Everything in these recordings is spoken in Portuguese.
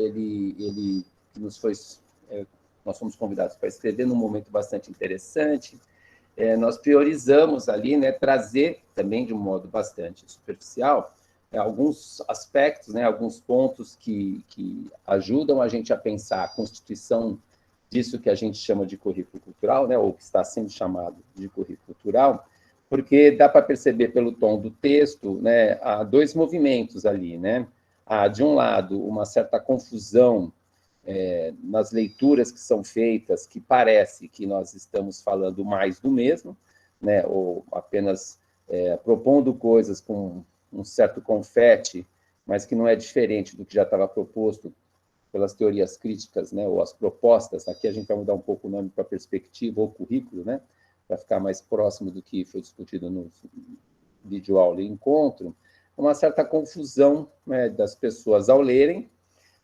ele nos foi... nós fomos convidados para escrever num momento bastante interessante. Nós priorizamos ali, né, trazer também de um modo bastante superficial alguns aspectos, né, alguns pontos que ajudam a gente a pensar a constituição disso que a gente chama de currículo cultural, né, ou que está sendo chamado de currículo cultural, porque dá para perceber pelo tom do texto, né, há dois movimentos ali, né? Há, de um lado, uma certa confusão nas leituras que são feitas, que parece que nós estamos falando mais do mesmo, né, ou apenas propondo coisas com um certo confete, mas que não é diferente do que já estava proposto pelas teorias críticas, né, ou as propostas. Aqui a gente vai mudar um pouco o nome para perspectiva ou currículo, né, para ficar mais próximo do que foi discutido no videoaula e encontro, uma certa confusão, né, das pessoas ao lerem,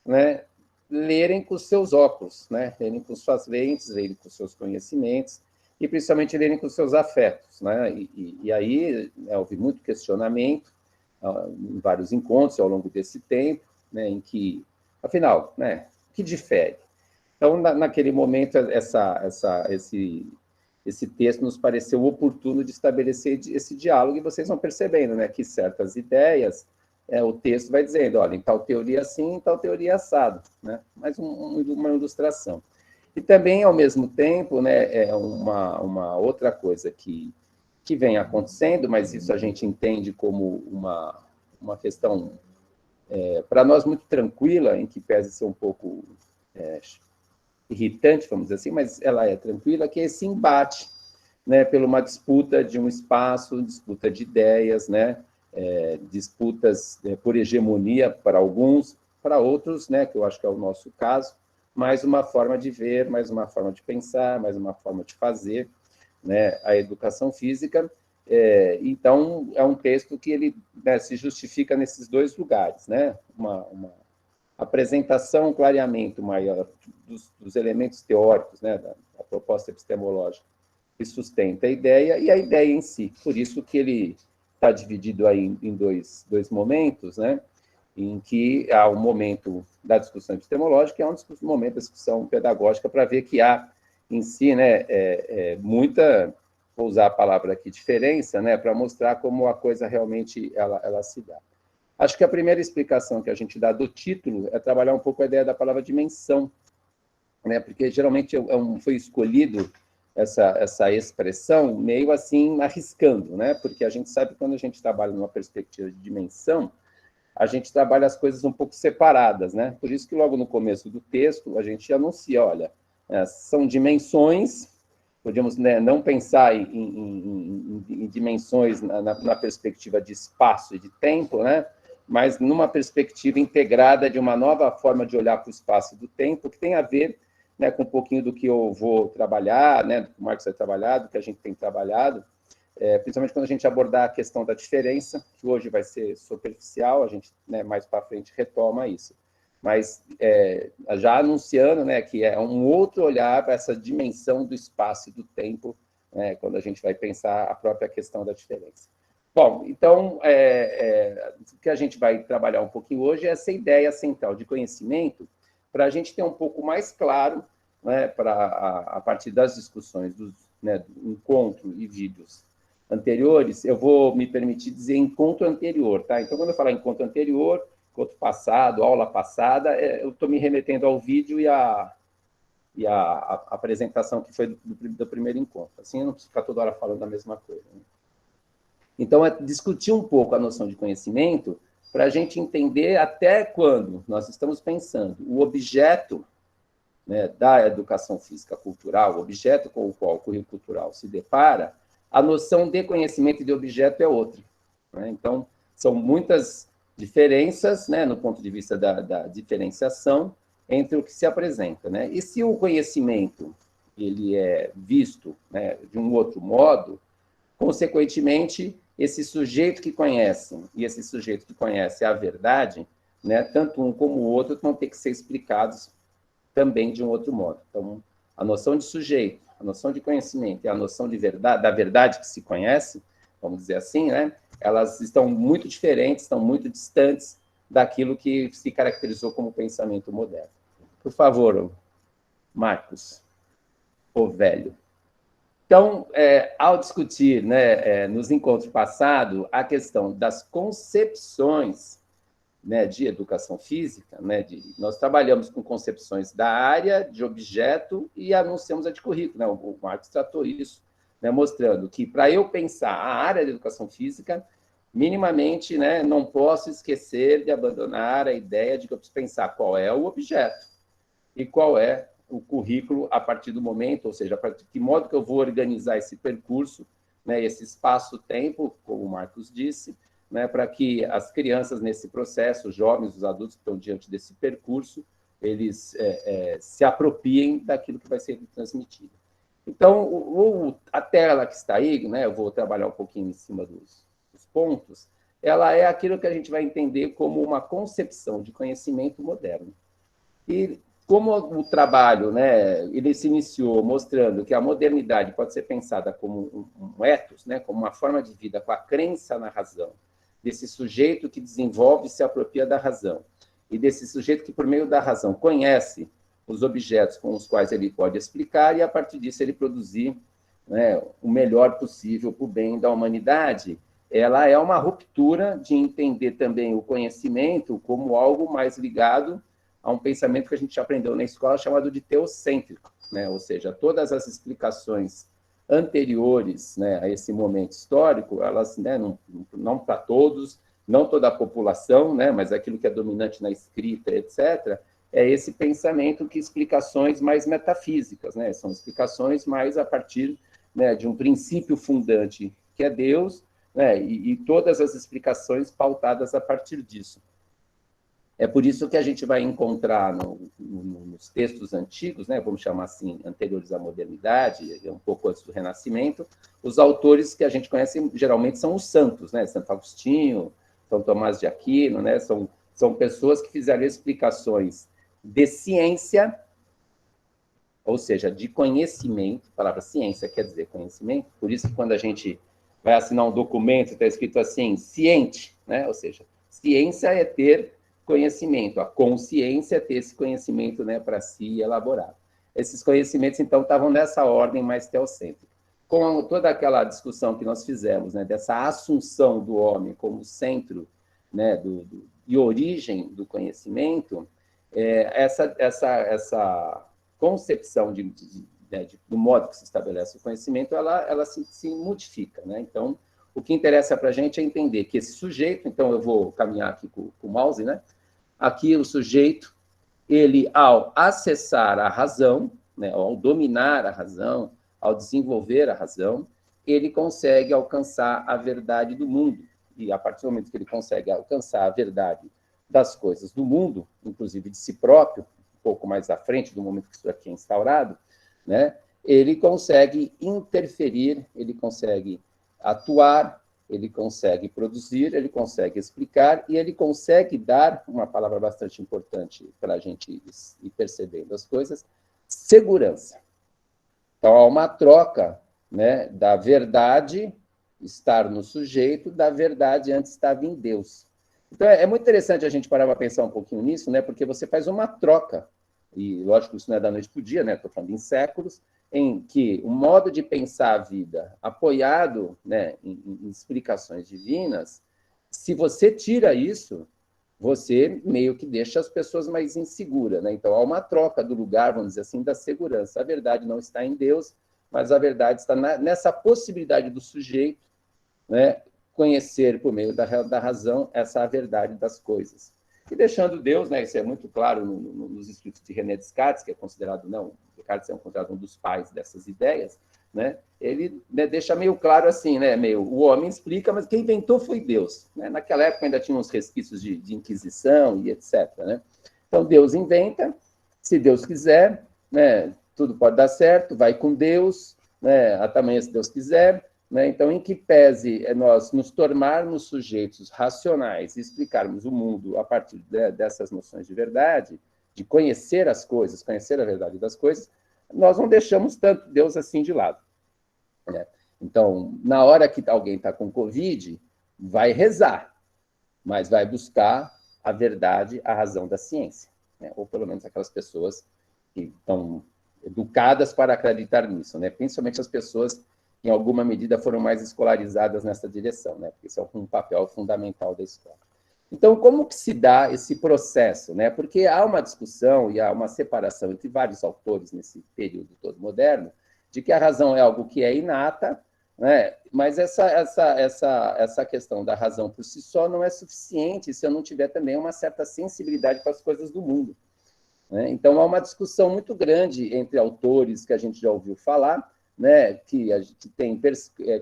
né, lerem com os seus óculos, né, lerem com suas lentes, lerem com seus conhecimentos, e principalmente lerem com seus afetos, né, e aí houve muito questionamento em vários encontros ao longo desse tempo, né, em que, afinal, né, o que difere? Então, naquele momento, esse texto nos pareceu oportuno de estabelecer esse diálogo, e vocês vão percebendo, né, que certas ideias, o texto vai dizendo, olha, em tal teoria assim, em tal teoria assado, né? Mais uma ilustração. E também, ao mesmo tempo, né, uma outra coisa que vem acontecendo, mas isso a gente entende como uma questão, para nós, muito tranquila, em que pese ser um pouco irritante, vamos dizer assim, mas ela é tranquila, que é esse embate, né, por uma disputa de um espaço, disputa de ideias, né, disputas por hegemonia para alguns, para outros, né, que eu acho que é o nosso caso, mais uma forma de ver, mais uma forma de pensar, mais uma forma de fazer, né, a educação física. Então, é um texto que ele, né, se justifica nesses dois lugares, né, uma apresentação, um clareamento maior dos elementos teóricos, né, da proposta epistemológica, que sustenta a ideia, e a ideia em si. Por isso que ele está dividido aí em dois momentos, né, em que há um momento da discussão epistemológica e há um momento da discussão pedagógica, para ver que há em si, né, muita, vou usar a palavra aqui, diferença, né, para mostrar como a coisa realmente ela se dá. Acho que a primeira explicação que a gente dá do título é trabalhar um pouco a ideia da palavra dimensão, né? Porque geralmente foi escolhido essa expressão meio assim arriscando, né? Porque a gente sabe que quando a gente trabalha numa perspectiva de dimensão, a gente trabalha as coisas um pouco separadas, né? Por isso que logo no começo do texto a gente anuncia, olha, são dimensões, podíamos, né, não pensar em dimensões na perspectiva de espaço e de tempo, né? Mas numa perspectiva integrada de uma nova forma de olhar para o espaço e do tempo, que tem a ver, né, com um pouquinho do que eu vou trabalhar, né, do que o Marcos vai trabalhar, do que a gente tem trabalhado, principalmente quando a gente abordar a questão da diferença, que hoje vai ser superficial, a gente, né, mais para frente retoma isso. Mas já anunciando, né, que é um outro olhar para essa dimensão do espaço e do tempo, né, quando a gente vai pensar a própria questão da diferença. Bom, então, o que a gente vai trabalhar um pouquinho hoje é essa ideia central de conhecimento, para a gente ter um pouco mais claro, né, a partir das discussões do encontro e vídeos anteriores, eu vou me permitir dizer encontro anterior, tá? Então, quando eu falar encontro anterior, encontro passado, aula passada, eu estou me remetendo ao vídeo e a apresentação que foi do primeiro encontro. Assim, eu não preciso ficar toda hora falando a mesma coisa, né? Então, discutir um pouco a noção de conhecimento para a gente entender até quando nós estamos pensando o objeto, né, da educação física cultural, o objeto com o qual o currículo cultural se depara, a noção de conhecimento e de objeto é outra, né? Então, são muitas diferenças, né, no ponto de vista da diferenciação entre o que se apresenta, né? E se o conhecimento ele é visto, né, de um outro modo, consequentemente, esse sujeito que conhece e esse sujeito que conhece a verdade, né, tanto um como o outro vão ter que ser explicados também de um outro modo. Então, a noção de sujeito, a noção de conhecimento e a noção de verdade, da verdade que se conhece, vamos dizer assim, né, elas estão muito diferentes, estão muito distantes, daquilo que se caracterizou como pensamento moderno. Por favor, Marcos, o velho. Então, ao discutir, né, nos encontros passados, a questão das concepções, né, de educação física, né, nós trabalhamos com concepções da área, de objeto, e anunciamos a de currículo. Né, o Marcos tratou isso, né, mostrando que, para eu pensar a área de educação física, minimamente, né, não posso esquecer de abandonar a ideia de que eu preciso pensar qual é o objeto e qual é o currículo a partir do momento, ou seja, a partir de que modo que eu vou organizar esse percurso, né, esse espaço-tempo, como o Marcos disse, né, para que as crianças nesse processo, os jovens, os adultos que estão diante desse percurso, eles se apropriem daquilo que vai ser transmitido. Então, a tela que está aí, né, eu vou trabalhar um pouquinho em cima dos pontos, ela é aquilo que a gente vai entender como uma concepção de conhecimento moderno. E como o trabalho, né, ele se iniciou mostrando que a modernidade pode ser pensada como um ethos, né, como uma forma de vida com a crença na razão, desse sujeito que desenvolve e se apropria da razão, e desse sujeito que, por meio da razão, conhece os objetos com os quais ele pode explicar e, a partir disso, ele produzir, né, o melhor possível para o bem da humanidade. Ela é uma ruptura de entender também o conhecimento como algo mais ligado a um pensamento que a gente aprendeu na escola chamado de teocêntrico, né? Ou seja, todas as explicações anteriores, né, a esse momento histórico, elas, né, não para todos, não toda a população, né, mas aquilo que é dominante na escrita, etc., é esse pensamento que explicações mais metafísicas, né, são explicações mais a partir, né, de um princípio fundante, que é Deus, né, e todas as explicações pautadas a partir disso. É por isso que a gente vai encontrar nos textos antigos, né, vamos chamar assim, anteriores à modernidade, um pouco antes do Renascimento, os autores que a gente conhece geralmente são os santos, né, Santo Agostinho, São Tomás de Aquino, né, são pessoas que fizeram explicações de ciência, ou seja, de conhecimento. A palavra ciência quer dizer conhecimento, por isso que quando a gente vai assinar um documento, está escrito assim, ciente, né, ou seja, ciência é ter conhecimento, a consciência é ter esse conhecimento, né, para si elaborado. Esses conhecimentos, então, estavam nessa ordem mais teocêntrica. Com toda aquela discussão que nós fizemos, né, dessa assunção do homem como centro, né, e origem do conhecimento, essa concepção do modo que se estabelece o conhecimento, ela se modifica, né? Então, o que interessa para a gente é entender que esse sujeito, então eu vou caminhar aqui com o mouse, né? Aqui o sujeito, ele ao acessar a razão, né, ao dominar a razão, ao desenvolver a razão, ele consegue alcançar a verdade do mundo. E a partir do momento que ele consegue alcançar a verdade das coisas do mundo, inclusive de si próprio, um pouco mais à frente do momento que isso aqui é instaurado, né, ele consegue interferir, ele consegue atuar, ele consegue produzir, ele consegue explicar e ele consegue dar, uma palavra bastante importante para a gente ir percebendo as coisas, segurança. Então, há uma troca, né, da verdade estar no sujeito, da verdade antes estava em Deus. Então, é muito interessante a gente parar para pensar um pouquinho nisso, né, porque você faz uma troca, e lógico que isso não é da noite para o dia, né, estou falando em séculos, em que o modo de pensar a vida apoiado, né, em explicações divinas, se você tira isso, você meio que deixa as pessoas mais inseguras, né? Então, há uma troca do lugar, vamos dizer assim, da segurança. A verdade não está em Deus, mas a verdade está nessa possibilidade do sujeito, né, conhecer por meio da razão essa verdade das coisas. E deixando Deus, né, isso é muito claro nos escritos de René Descartes, que é considerado, não, Descartes é considerado um dos pais dessas ideias, né, ele, né, deixa meio claro assim, né, o homem explica, mas quem inventou foi Deus. Né? Naquela época ainda tinha uns resquícios de Inquisição e etc. Né? Então Deus inventa, se Deus quiser, né, tudo pode dar certo, vai com Deus, né, até amanhã se Deus quiser. Né? Então, em que pese nós nos tornarmos sujeitos racionais e explicarmos o mundo a partir dessas noções de verdade, de conhecer as coisas, conhecer a verdade das coisas, nós não deixamos tanto Deus assim de lado. Né? Então, na hora que alguém está com Covid, vai rezar, mas vai buscar a verdade, a razão da ciência, né? Ou pelo menos aquelas pessoas que estão educadas para acreditar nisso, né? Principalmente as pessoas que, em alguma medida, foram mais escolarizadas nessa direção, né? Porque isso é um papel fundamental da escola. Então, como que se dá esse processo, né? Porque há uma discussão e há uma separação entre vários autores nesse período todo moderno, de que a razão é algo que é inata, né? Mas essa questão da razão por si só não é suficiente se eu não tiver também uma certa sensibilidade para as coisas do mundo, né? Então, há uma discussão muito grande entre autores que a gente já ouviu falar, né? Que a gente tem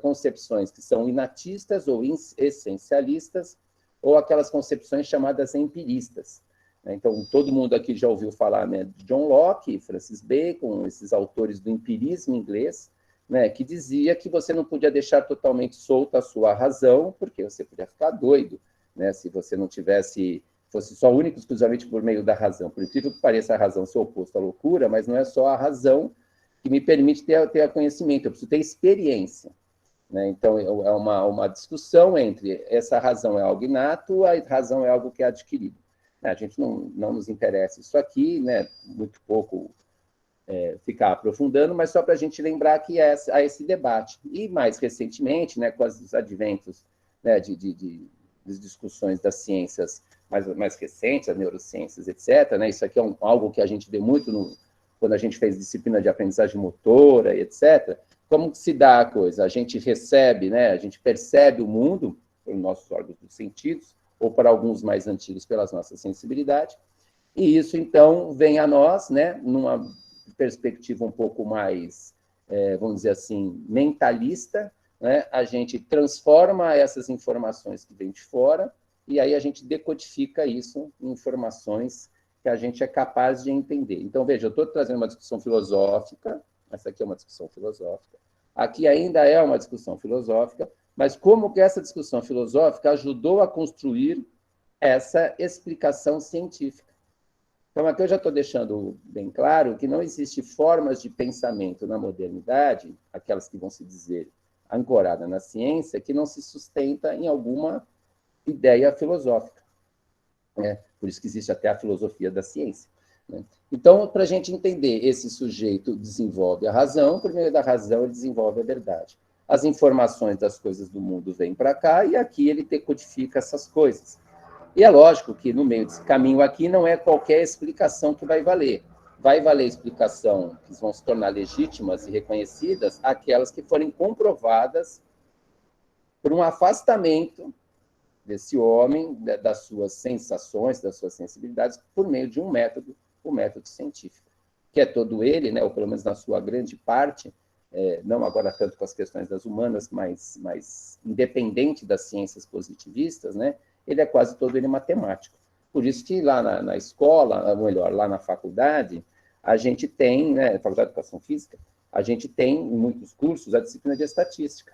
concepções que são inatistas ou essencialistas, ou aquelas concepções chamadas empiristas. Então, todo mundo aqui já ouviu falar, né, de John Locke, Francis Bacon, esses autores do empirismo inglês, né, que dizia que você não podia deixar totalmente solta a sua razão, porque você podia ficar doido, né, se você não fosse só único exclusivamente por meio da razão. Por incrível que pareça, a razão ser oposto à loucura, mas não é só a razão que me permite ter conhecimento, eu preciso ter experiência, né? Então, é uma discussão entre essa razão é algo inato, a razão é algo que é adquirido. A gente não nos interessa isso aqui, né? Muito pouco ficar aprofundando, mas só para a gente lembrar que há esse debate. E, mais recentemente, né, com os adventos, né, das discussões das ciências mais recentes, as neurociências, etc., né? Isso aqui é algo que a gente vê muito quando a gente fez disciplina de aprendizagem motora, etc., como se dá a coisa? A gente recebe, né, a gente percebe o mundo pelos nossos órgãos dos sentidos, ou para alguns mais antigos, pelas nossas sensibilidades, e isso, então, vem a nós, né, numa perspectiva um pouco mais, vamos dizer assim, mentalista, né, a gente transforma essas informações que vêm de fora, e aí a gente decodifica isso em informações que a gente é capaz de entender. Então, veja, eu estou trazendo uma discussão filosófica, essa aqui é uma discussão filosófica, aqui ainda é uma discussão filosófica, mas como que essa discussão filosófica ajudou a construir essa explicação científica. Então, aqui eu já estou deixando bem claro que não existe formas de pensamento na modernidade, aquelas que vão se dizer ancorada na ciência, que não se sustenta em alguma ideia filosófica, né? Por isso que existe até a filosofia da ciência, né? Então, para a gente entender, esse sujeito desenvolve a razão, por meio da razão ele desenvolve a verdade. As informações das coisas do mundo vêm para cá e aqui ele decodifica essas coisas. E é lógico que no meio desse caminho aqui não é qualquer explicação que vai valer. Vai valer explicação que vão se tornar legítimas e reconhecidas aquelas que forem comprovadas por um afastamento desse homem, das suas sensações, das suas sensibilidades, por meio de um método, o método científico, que é todo ele, né, ou pelo menos na sua grande parte, não agora tanto com as questões das humanas, mas independente das ciências positivistas, né, ele é quase todo ele matemático. Por isso que lá na escola, ou melhor, lá na faculdade, a gente tem, né, Faculdade de Educação Física, a gente tem, em muitos cursos, a disciplina de estatística,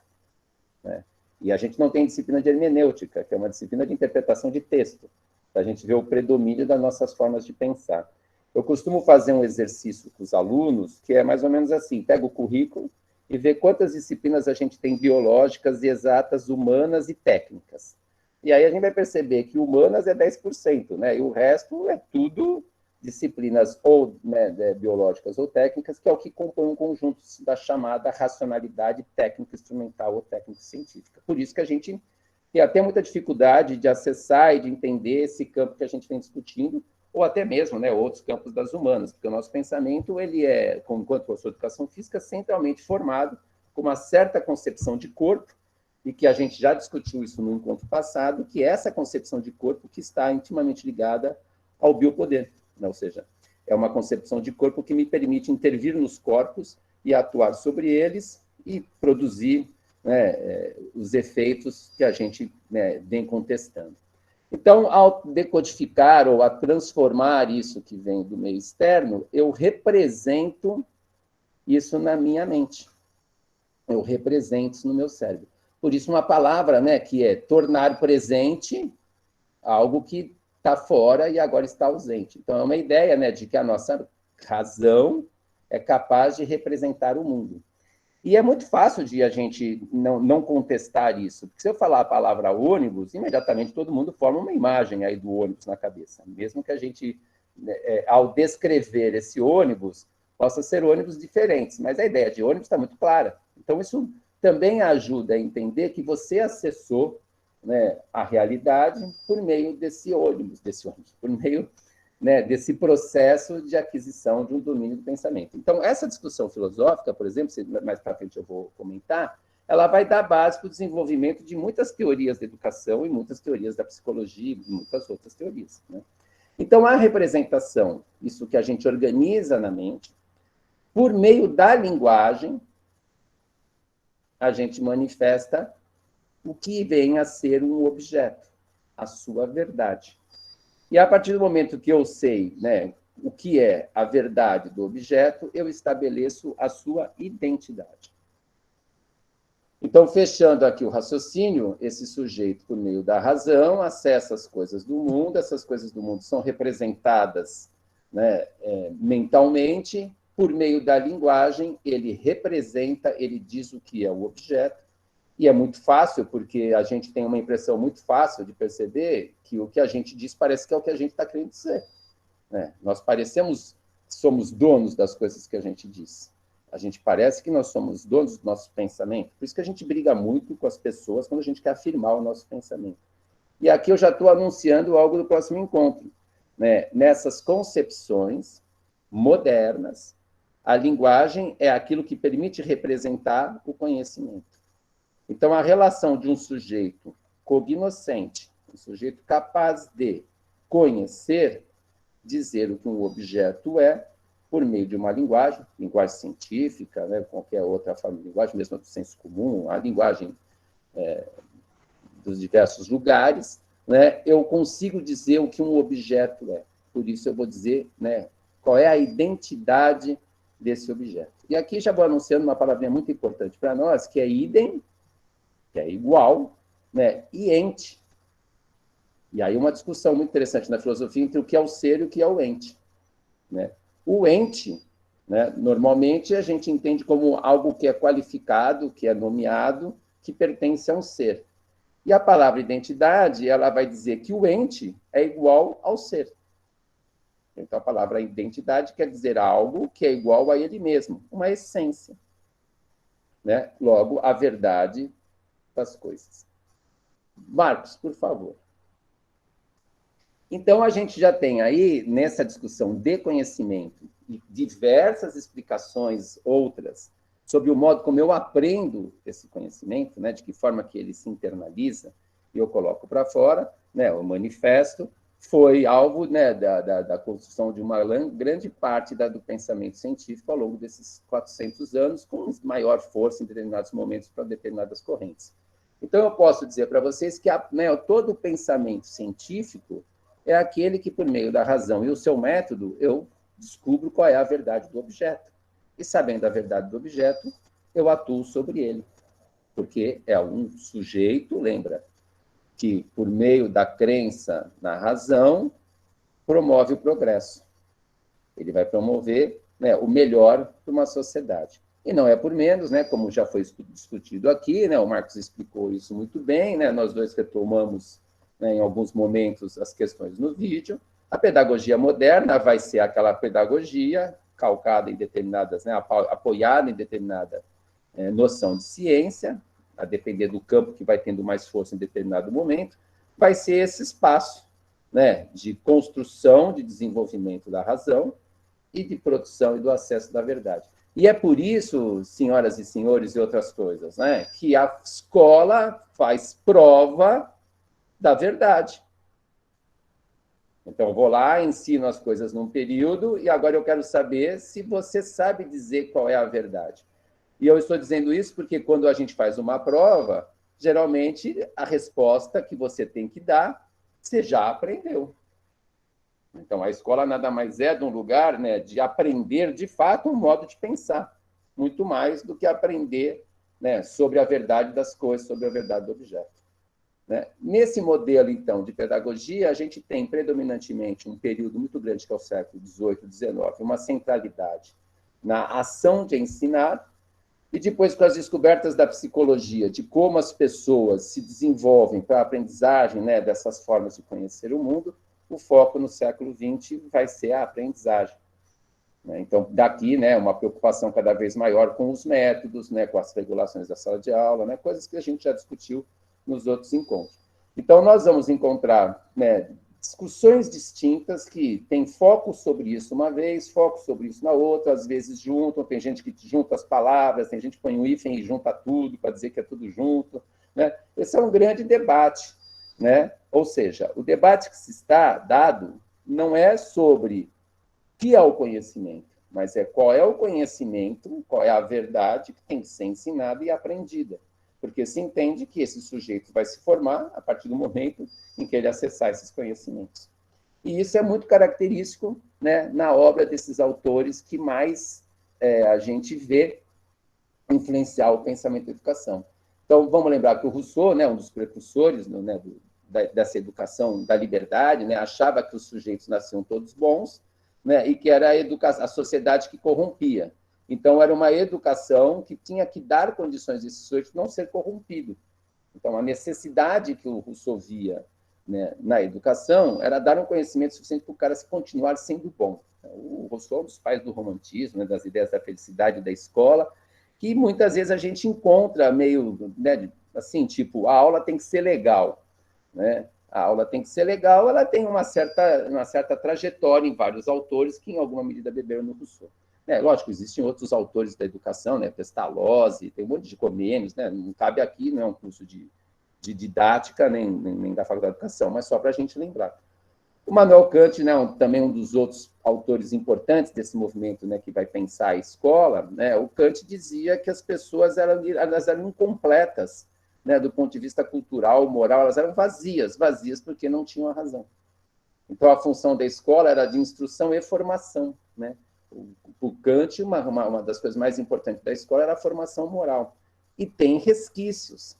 né? E a gente não tem disciplina de hermenêutica, que é uma disciplina de interpretação de texto, para a gente ver o predomínio das nossas formas de pensar. Eu costumo fazer um exercício com os alunos, que é mais ou menos assim, pega o currículo e vê quantas disciplinas a gente tem biológicas, exatas, humanas e técnicas. E aí a gente vai perceber que humanas é 10%, né? E o resto é tudo disciplinas ou, né, biológicas ou técnicas, que é o que compõe um conjunto da chamada racionalidade técnico-instrumental ou técnico-científica. Por isso que a gente tem até muita dificuldade de acessar e de entender esse campo que a gente vem discutindo, ou até mesmo, né, outros campos das humanas, porque o nosso pensamento, ele é, enquanto professor de educação física, centralmente formado com uma certa concepção de corpo, e que a gente já discutiu isso no encontro passado, que é essa concepção de corpo que está intimamente ligada ao biopoder, né? Ou seja, é uma concepção de corpo que me permite intervir nos corpos e atuar sobre eles e produzir, né, os efeitos que a gente, né, vem contestando. Então, ao decodificar ou a transformar isso que vem do meio externo, eu represento isso na minha mente. Eu represento isso no meu cérebro. Por isso, uma palavra, né, que é tornar presente algo que está fora e agora está ausente. Então, é uma ideia, né, de que a nossa razão é capaz de representar o mundo. E é muito fácil de a gente não contestar isso, porque se eu falar a palavra ônibus, imediatamente todo mundo forma uma imagem aí do ônibus na cabeça, mesmo que a gente, ao descrever esse ônibus, possa ser ônibus diferentes, mas a ideia de ônibus está muito clara. Então, isso também ajuda a entender que você acessou, né, a realidade por meio desse ônibus, por meio, né, desse processo de aquisição de um domínio do pensamento. Então, essa discussão filosófica, por exemplo, mais para frente eu vou comentar, ela vai dar base para o desenvolvimento de muitas teorias da educação e muitas teorias da psicologia e muitas outras teorias, né? Então, a representação, isso que a gente organiza na mente, por meio da linguagem, a gente manifesta o que vem a ser um objeto, a sua verdade. E a partir do momento que eu sei, né, o que é a verdade do objeto, eu estabeleço a sua identidade. Então, fechando aqui o raciocínio, esse sujeito, por meio da razão, acessa as coisas do mundo, essas coisas do mundo são representadas, né, mentalmente, por meio da linguagem, ele representa, ele diz o que é o objeto, e é muito fácil, porque a gente tem uma impressão muito fácil de perceber que o que a gente diz parece que é o que a gente está querendo dizer, né? Nós parecemos que somos donos das coisas que a gente diz. A gente parece que nós somos donos do nosso pensamento. Por isso que a gente briga muito com as pessoas quando a gente quer afirmar o nosso pensamento. E aqui eu já estou anunciando algo do próximo encontro, né? Nessas concepções modernas, a linguagem é aquilo que permite representar o conhecimento. Então, a relação de um sujeito cognoscente, um sujeito capaz de conhecer, dizer o que um objeto é, por meio de uma linguagem científica, né, qualquer outra forma de linguagem, mesmo do senso comum, a linguagem dos diversos lugares, né, eu consigo dizer o que um objeto é. Por isso, eu vou dizer, né, qual é a identidade desse objeto. E aqui já vou anunciando uma palavrinha muito importante para nós, que é idem, que é igual, né, e ente. E aí uma discussão muito interessante na filosofia entre o que é o ser e o que é o ente, né? O ente, né, normalmente a gente entende como algo que é qualificado, que é nomeado, que pertence a um ser. E a palavra identidade, ela vai dizer que o ente é igual ao ser. Então a palavra identidade quer dizer algo que é igual a ele mesmo, uma essência, né? Logo, a verdade das coisas. Marcos, por favor. Então, a gente já tem aí, nessa discussão de conhecimento, e diversas explicações outras sobre o modo como eu aprendo esse conhecimento, né, de que forma que ele se internaliza e eu coloco para fora, né, o manifesto foi alvo, né, da construção de uma grande parte do pensamento científico ao longo desses 400 anos, com maior força em determinados momentos para determinadas correntes. Então, eu posso dizer para vocês que todo o pensamento científico é aquele que, por meio da razão e o seu método, eu descubro qual é a verdade do objeto. E, sabendo a verdade do objeto, eu atuo sobre ele. Porque é um sujeito, lembra, que, por meio da crença na razão, promove o progresso. Ele vai promover, né, o melhor para uma sociedade. E não é por menos, né, como já foi discutido aqui, né, o Marcos explicou isso muito bem, né, nós dois retomamos, né, em alguns momentos as questões no vídeo. A pedagogia moderna vai ser aquela pedagogia calcada em determinadas, né, apoiada em determinada noção de ciência, a depender do campo que vai tendo mais força em determinado momento, vai ser esse espaço, né, de construção, de desenvolvimento da razão e de produção e do acesso da verdade. E é por isso, senhoras e senhores, e outras coisas, né, que a escola faz prova da verdade. Então, eu vou lá, ensino as coisas num período, e agora eu quero saber se você sabe dizer qual é a verdade. E eu estou dizendo isso porque quando a gente faz uma prova, geralmente a resposta que você tem que dar, você já aprendeu. Então, a escola nada mais é de um lugar, né, de aprender, de fato, um modo de pensar, muito mais do que aprender, né, sobre a verdade das coisas, sobre a verdade do objeto. Né? Nesse modelo, então, de pedagogia, a gente tem predominantemente um período muito grande, que é o século XVIII, XIX, uma centralidade na ação de ensinar, E depois, com as descobertas da psicologia, de como as pessoas se desenvolvem para a aprendizagem, né, dessas formas de conhecer o mundo, o foco no século XX vai ser a aprendizagem. Então, daqui, né, uma preocupação cada vez maior com os métodos, né, com as regulações da sala de aula, né, coisas que a gente já discutiu nos outros encontros. Então, nós vamos encontrar, né, discussões distintas que têm foco sobre isso uma vez, foco sobre isso na outra, às vezes juntam, tem gente que junta as palavras, tem gente que põe um hífen e junta tudo para dizer que é tudo junto, né? Esse é um grande debate, né? Ou seja, o debate que se está dado não é sobre o que é o conhecimento, mas é qual é o conhecimento, qual é a verdade que tem que ser ensinada e aprendida. Porque se entende que esse sujeito vai se formar a partir do momento em que ele acessar esses conhecimentos. E isso é muito característico, né, na obra desses autores que mais a gente vê influenciar o pensamento da educação. Então, vamos lembrar que o Rousseau, né, um dos precursores, né, dessa educação da liberdade, né, achava que os sujeitos nasciam todos bons, né, e que era a sociedade que corrompia. Então, era uma educação que tinha que dar condições desse sujeito não ser corrompido. Então, a necessidade que o Rousseau via, né, na educação era dar um conhecimento suficiente para o cara continuar sendo bom. O Rousseau é um dos pais do romantismo, né, das ideias da felicidade da escola, que muitas vezes a gente encontra meio, né, assim, tipo, a aula tem que ser legal, né? A aula tem que ser legal, ela tem uma certa trajetória em vários autores que, em alguma medida, beberam no Rousseau. Lógico, existem outros autores da educação, né? Pestalozzi, tem um monte de Comênios, né? Não cabe aqui, não é um curso de didática, nem da Faculdade de Educação, mas só para a gente lembrar. O Manuel Kant, né, também um dos outros autores importantes desse movimento, né, que vai pensar a escola, né, o Kant dizia que as pessoas elas eram incompletas, né, do ponto de vista cultural, moral, elas eram vazias porque não tinham a razão. Então, a função da escola era de instrução e formação, né? O Kant, uma das coisas mais importantes da escola era a formação moral. E tem resquícios.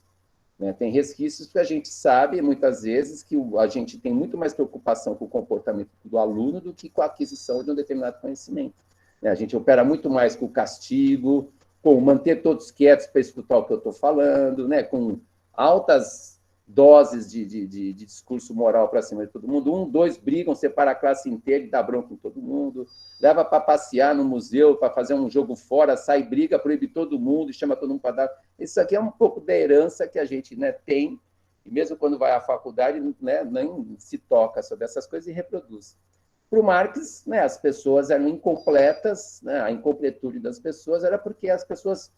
Né? Tem resquícios que a gente sabe, muitas vezes, que a gente tem muito mais preocupação com o comportamento do aluno do que com a aquisição de um determinado conhecimento. Né? A gente opera muito mais com o castigo, com manter todos quietos para escutar o que eu estou falando, né? Com altas doses de discurso moral para cima de todo mundo. 1, 2 brigam, separa a classe inteira e dá bronca em todo mundo. Leva para passear no museu, para fazer um jogo fora, sai, briga, proíbe todo mundo, chama todo mundo para dar. Isso aqui é um pouco da herança que a gente, né, tem, e mesmo quando vai à faculdade, né, nem se toca sobre essas coisas e reproduz. Para o Marx, né, as pessoas eram incompletas, né, a incompletude das pessoas era porque as pessoas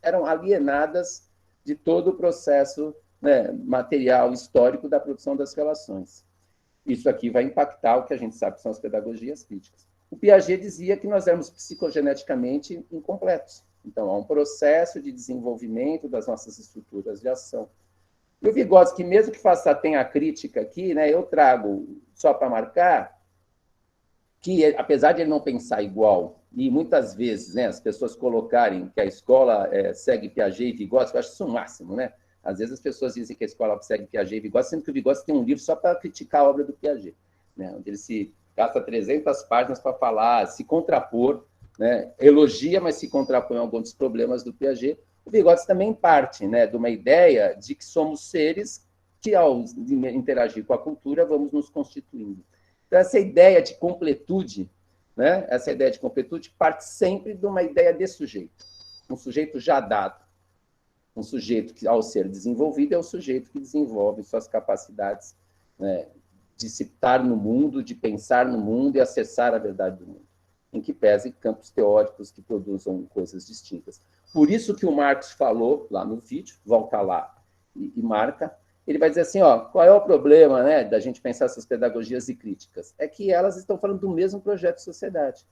eram alienadas de todo o processo, né, material, histórico da produção das relações. Isso aqui vai impactar o que a gente sabe que são as pedagogias críticas. O Piaget dizia que nós éramos psicogeneticamente incompletos. Então, há um processo de desenvolvimento das nossas estruturas de ação. E o Vygotsky, mesmo que tenha a crítica aqui, né, eu trago, só para marcar, que, apesar de ele não pensar igual, e muitas vezes, né, as pessoas colocarem que a escola segue Piaget e Vygotsky, eu acho isso o máximo, né? Às vezes as pessoas dizem que a escola segue Piaget e Vygotsky, sendo que o Vygotsky tem um livro só para criticar a obra do Piaget, né? Onde ele se gasta 300 páginas para falar, se contrapor, né? Elogia, mas se contrapõe a alguns dos problemas do Piaget. O Vygotsky também parte, né, de uma ideia de que somos seres que, ao interagir com a cultura, vamos nos constituindo. Então, essa ideia de completude, né, essa ideia de completude parte sempre de uma ideia de sujeito, um sujeito já dado. Um sujeito que, ao ser desenvolvido, é o sujeito que desenvolve suas capacidades, né, de se estar no mundo, de pensar no mundo e acessar a verdade do mundo, em que pese campos teóricos que produzam coisas distintas. Por isso que o Marx falou lá no vídeo, volta lá e marca, ele vai dizer assim, ó, qual é o problema, né, da gente pensar essas pedagogias e críticas? É que elas estão falando do mesmo projeto de sociedade.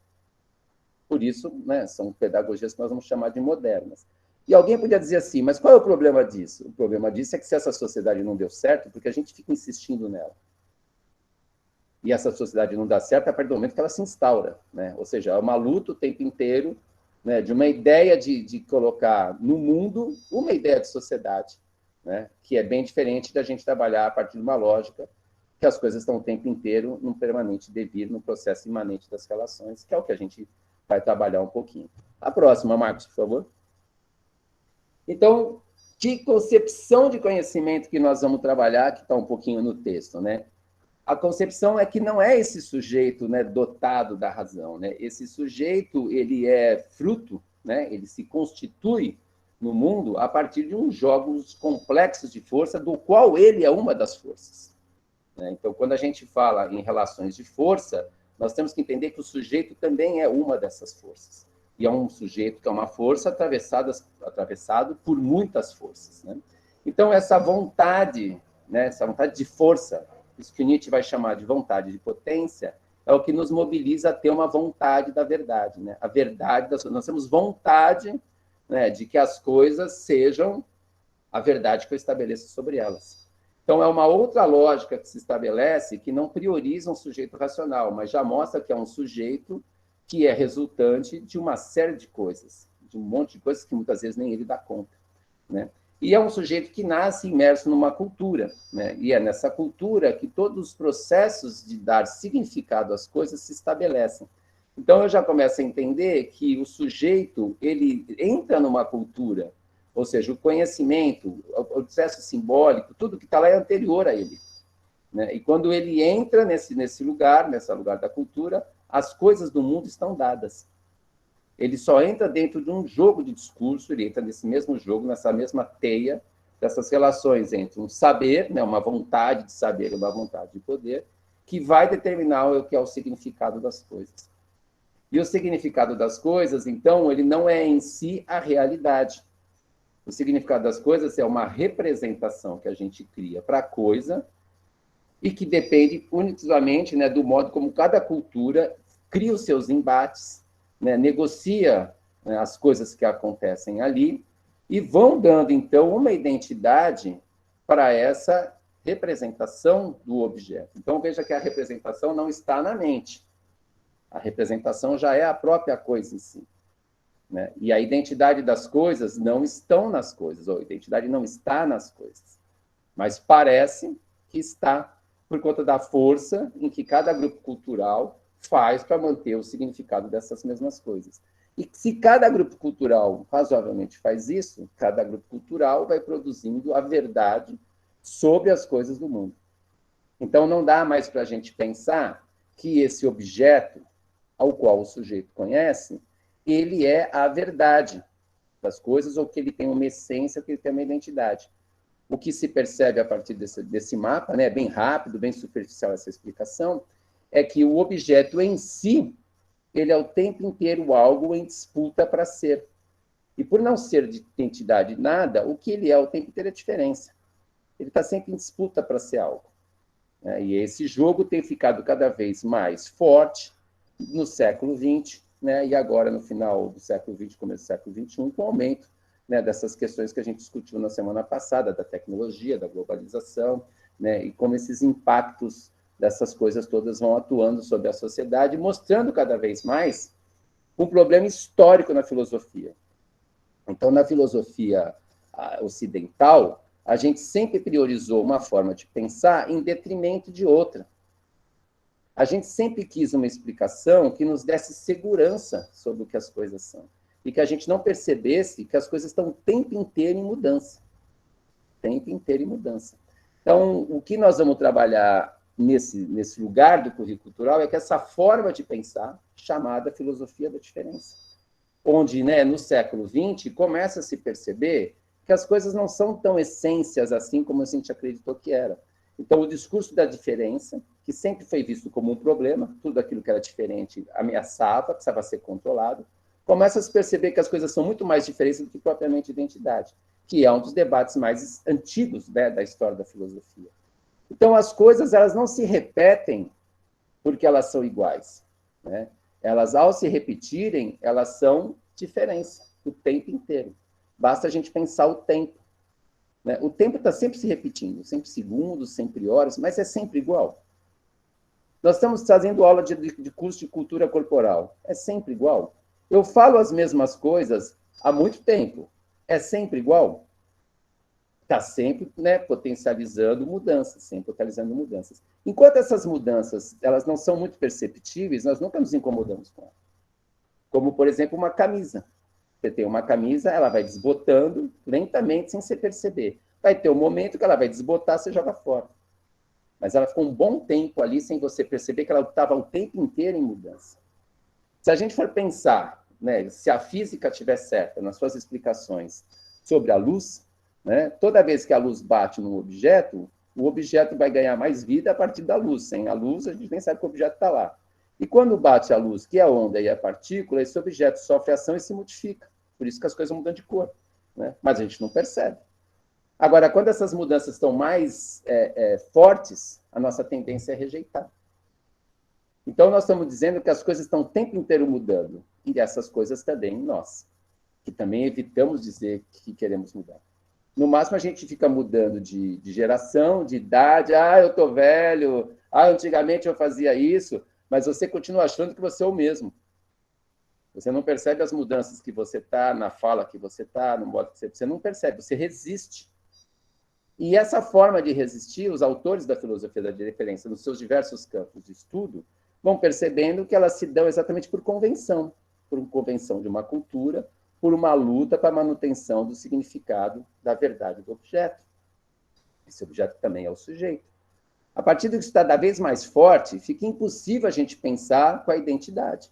Por isso, né, são pedagogias que nós vamos chamar de modernas. E alguém podia dizer assim, mas qual é o problema disso? O problema disso é que se essa sociedade não deu certo, porque a gente fica insistindo nela. E essa sociedade não dá certo a partir do momento que ela se instaura, né? Ou seja, é uma luta o tempo inteiro, né, de uma ideia de colocar no mundo uma ideia de sociedade, né, que é bem diferente da gente trabalhar a partir de uma lógica que as coisas estão o tempo inteiro num permanente devir, num processo imanente das relações, que é o que a gente vai trabalhar um pouquinho. A próxima, Marcos, por favor. Então, que concepção de conhecimento que nós vamos trabalhar, que está um pouquinho no texto, né? A concepção é que não é esse sujeito, né, dotado da razão, né? Esse sujeito, ele é fruto, né? Ele se constitui no mundo a partir de uns jogos complexos de força, do qual ele é uma das forças, né? Então, quando a gente fala em relações de força, nós temos que entender que o sujeito também é uma dessas forças. E é um sujeito que é uma força atravessado por muitas forças, né? Então, essa vontade, né, essa vontade de força, isso que Nietzsche vai chamar de vontade de potência, é o que nos mobiliza a ter uma vontade da verdade, né? A verdade, nós temos vontade, né, de que as coisas sejam a verdade que eu estabeleço sobre elas. Então, é uma outra lógica que se estabelece que não prioriza um sujeito racional, mas já mostra que é um sujeito que é resultante de uma série de coisas, de um monte de coisas que muitas vezes nem ele dá conta, né? E é um sujeito que nasce imerso numa cultura, né? E é nessa cultura que todos os processos de dar significado às coisas se estabelecem. Então, eu já começo a entender que o sujeito, ele entra numa cultura, ou seja, o conhecimento, o processo simbólico, tudo que está lá é anterior a ele, né? E quando ele entra nesse lugar da cultura, as coisas do mundo estão dadas. Ele só entra dentro de um jogo de discurso, ele entra nesse mesmo jogo, nessa mesma teia, dessas relações entre um saber, né, uma vontade de saber, uma vontade de poder, que vai determinar o que é o significado das coisas. E o significado das coisas, então, ele não é em si a realidade. O significado das coisas é uma representação que a gente cria para a coisa e que depende unicamente, né, do modo como cada cultura cria os seus embates, né, negocia, né, as coisas que acontecem ali e vão dando, então, uma identidade para essa representação do objeto. Então, veja que a representação não está na mente. A representação já é a própria coisa em si, né? E a identidade das coisas não estão nas coisas, ou a identidade não está nas coisas, mas parece que está por conta da força em que cada grupo cultural faz para manter o significado dessas mesmas coisas. E se cada grupo cultural razoavelmente faz isso, cada grupo cultural vai produzindo a verdade sobre as coisas do mundo. Então, não dá mais para a gente pensar que esse objeto ao qual o sujeito conhece, ele é a verdade das coisas, ou que ele tem uma essência, que ele tem uma identidade. O que se percebe a partir desse mapa, né, bem rápido, bem superficial essa explicação, é que o objeto em si, ele é o tempo inteiro algo em disputa para ser. E por não ser de identidade nada, o que ele é o tempo inteiro é diferença. Ele está sempre em disputa para ser algo, né? E esse jogo tem ficado cada vez mais forte no século XX, né? E agora no final do século XX, começo do século XXI, com o aumento, né, dessas questões que a gente discutiu na semana passada, da tecnologia, da globalização, né? E como esses impactos dessas coisas todas vão atuando sobre a sociedade, mostrando cada vez mais um problema histórico na filosofia. Então, na filosofia ocidental, a gente sempre priorizou uma forma de pensar em detrimento de outra. A gente sempre quis uma explicação que nos desse segurança sobre o que as coisas são. E que a gente não percebesse que as coisas estão o tempo inteiro em mudança. O tempo inteiro em mudança. Então, o que nós vamos trabalhar nesse lugar do currículo cultural é que essa forma de pensar, chamada filosofia da diferença, onde, né, no século XX, começa a se perceber que as coisas não são tão essências assim como a gente acreditou que era. Então, o discurso da diferença, que sempre foi visto como um problema, tudo aquilo que era diferente ameaçava, precisava ser controlado, começa a se perceber que as coisas são muito mais diferentes do que propriamente identidade, que é um dos debates mais antigos, né, da história da filosofia. Então, as coisas, elas não se repetem porque elas são iguais, né? Elas, ao se repetirem, elas são diferença o tempo inteiro. Basta a gente pensar o tempo, né? O tempo está sempre se repetindo, sempre segundos, sempre horas, mas é sempre igual. Nós estamos fazendo aula de curso de cultura corporal. É sempre igual. Eu falo as mesmas coisas há muito tempo. É sempre igual? Está sempre, né, potencializando mudanças, sempre potencializando mudanças. Enquanto essas mudanças elas não são muito perceptíveis, nós nunca nos incomodamos com elas. Como, por exemplo, uma camisa. Você tem uma camisa, ela vai desbotando lentamente, sem você perceber. Vai ter um momento que ela vai desbotar, você joga fora. Mas ela ficou um bom tempo ali, sem você perceber que ela estava o tempo inteiro em mudança. Se a gente for pensar, né, se a física estiver certa nas suas explicações sobre a luz, né, toda vez que a luz bate num objeto, o objeto vai ganhar mais vida a partir da luz. Sem a luz, a gente nem sabe que o objeto está lá. E quando bate a luz, que é a onda e a partícula, esse objeto sofre ação e se multiplica. Por isso que as coisas mudam de cor, né? Mas a gente não percebe. Agora, quando essas mudanças estão mais fortes, a nossa tendência é rejeitar. Então, nós estamos dizendo que as coisas estão o tempo inteiro mudando. E essas coisas também em nós, que também evitamos dizer que queremos mudar. No máximo, a gente fica mudando de geração, de idade. Ah, eu estou velho. Ah, antigamente eu fazia isso. Mas você continua achando que você é o mesmo. Você não percebe as mudanças que você está, na fala que você está, no modo que você não percebe, você resiste. E essa forma de resistir, os autores da filosofia da diferença, nos seus diversos campos de estudo, vão percebendo que elas se dão exatamente por convenção de uma cultura, por uma luta para a manutenção do significado da verdade do objeto. Esse objeto também é o sujeito. A partir do que está cada vez mais forte, fica impossível a gente pensar com a identidade.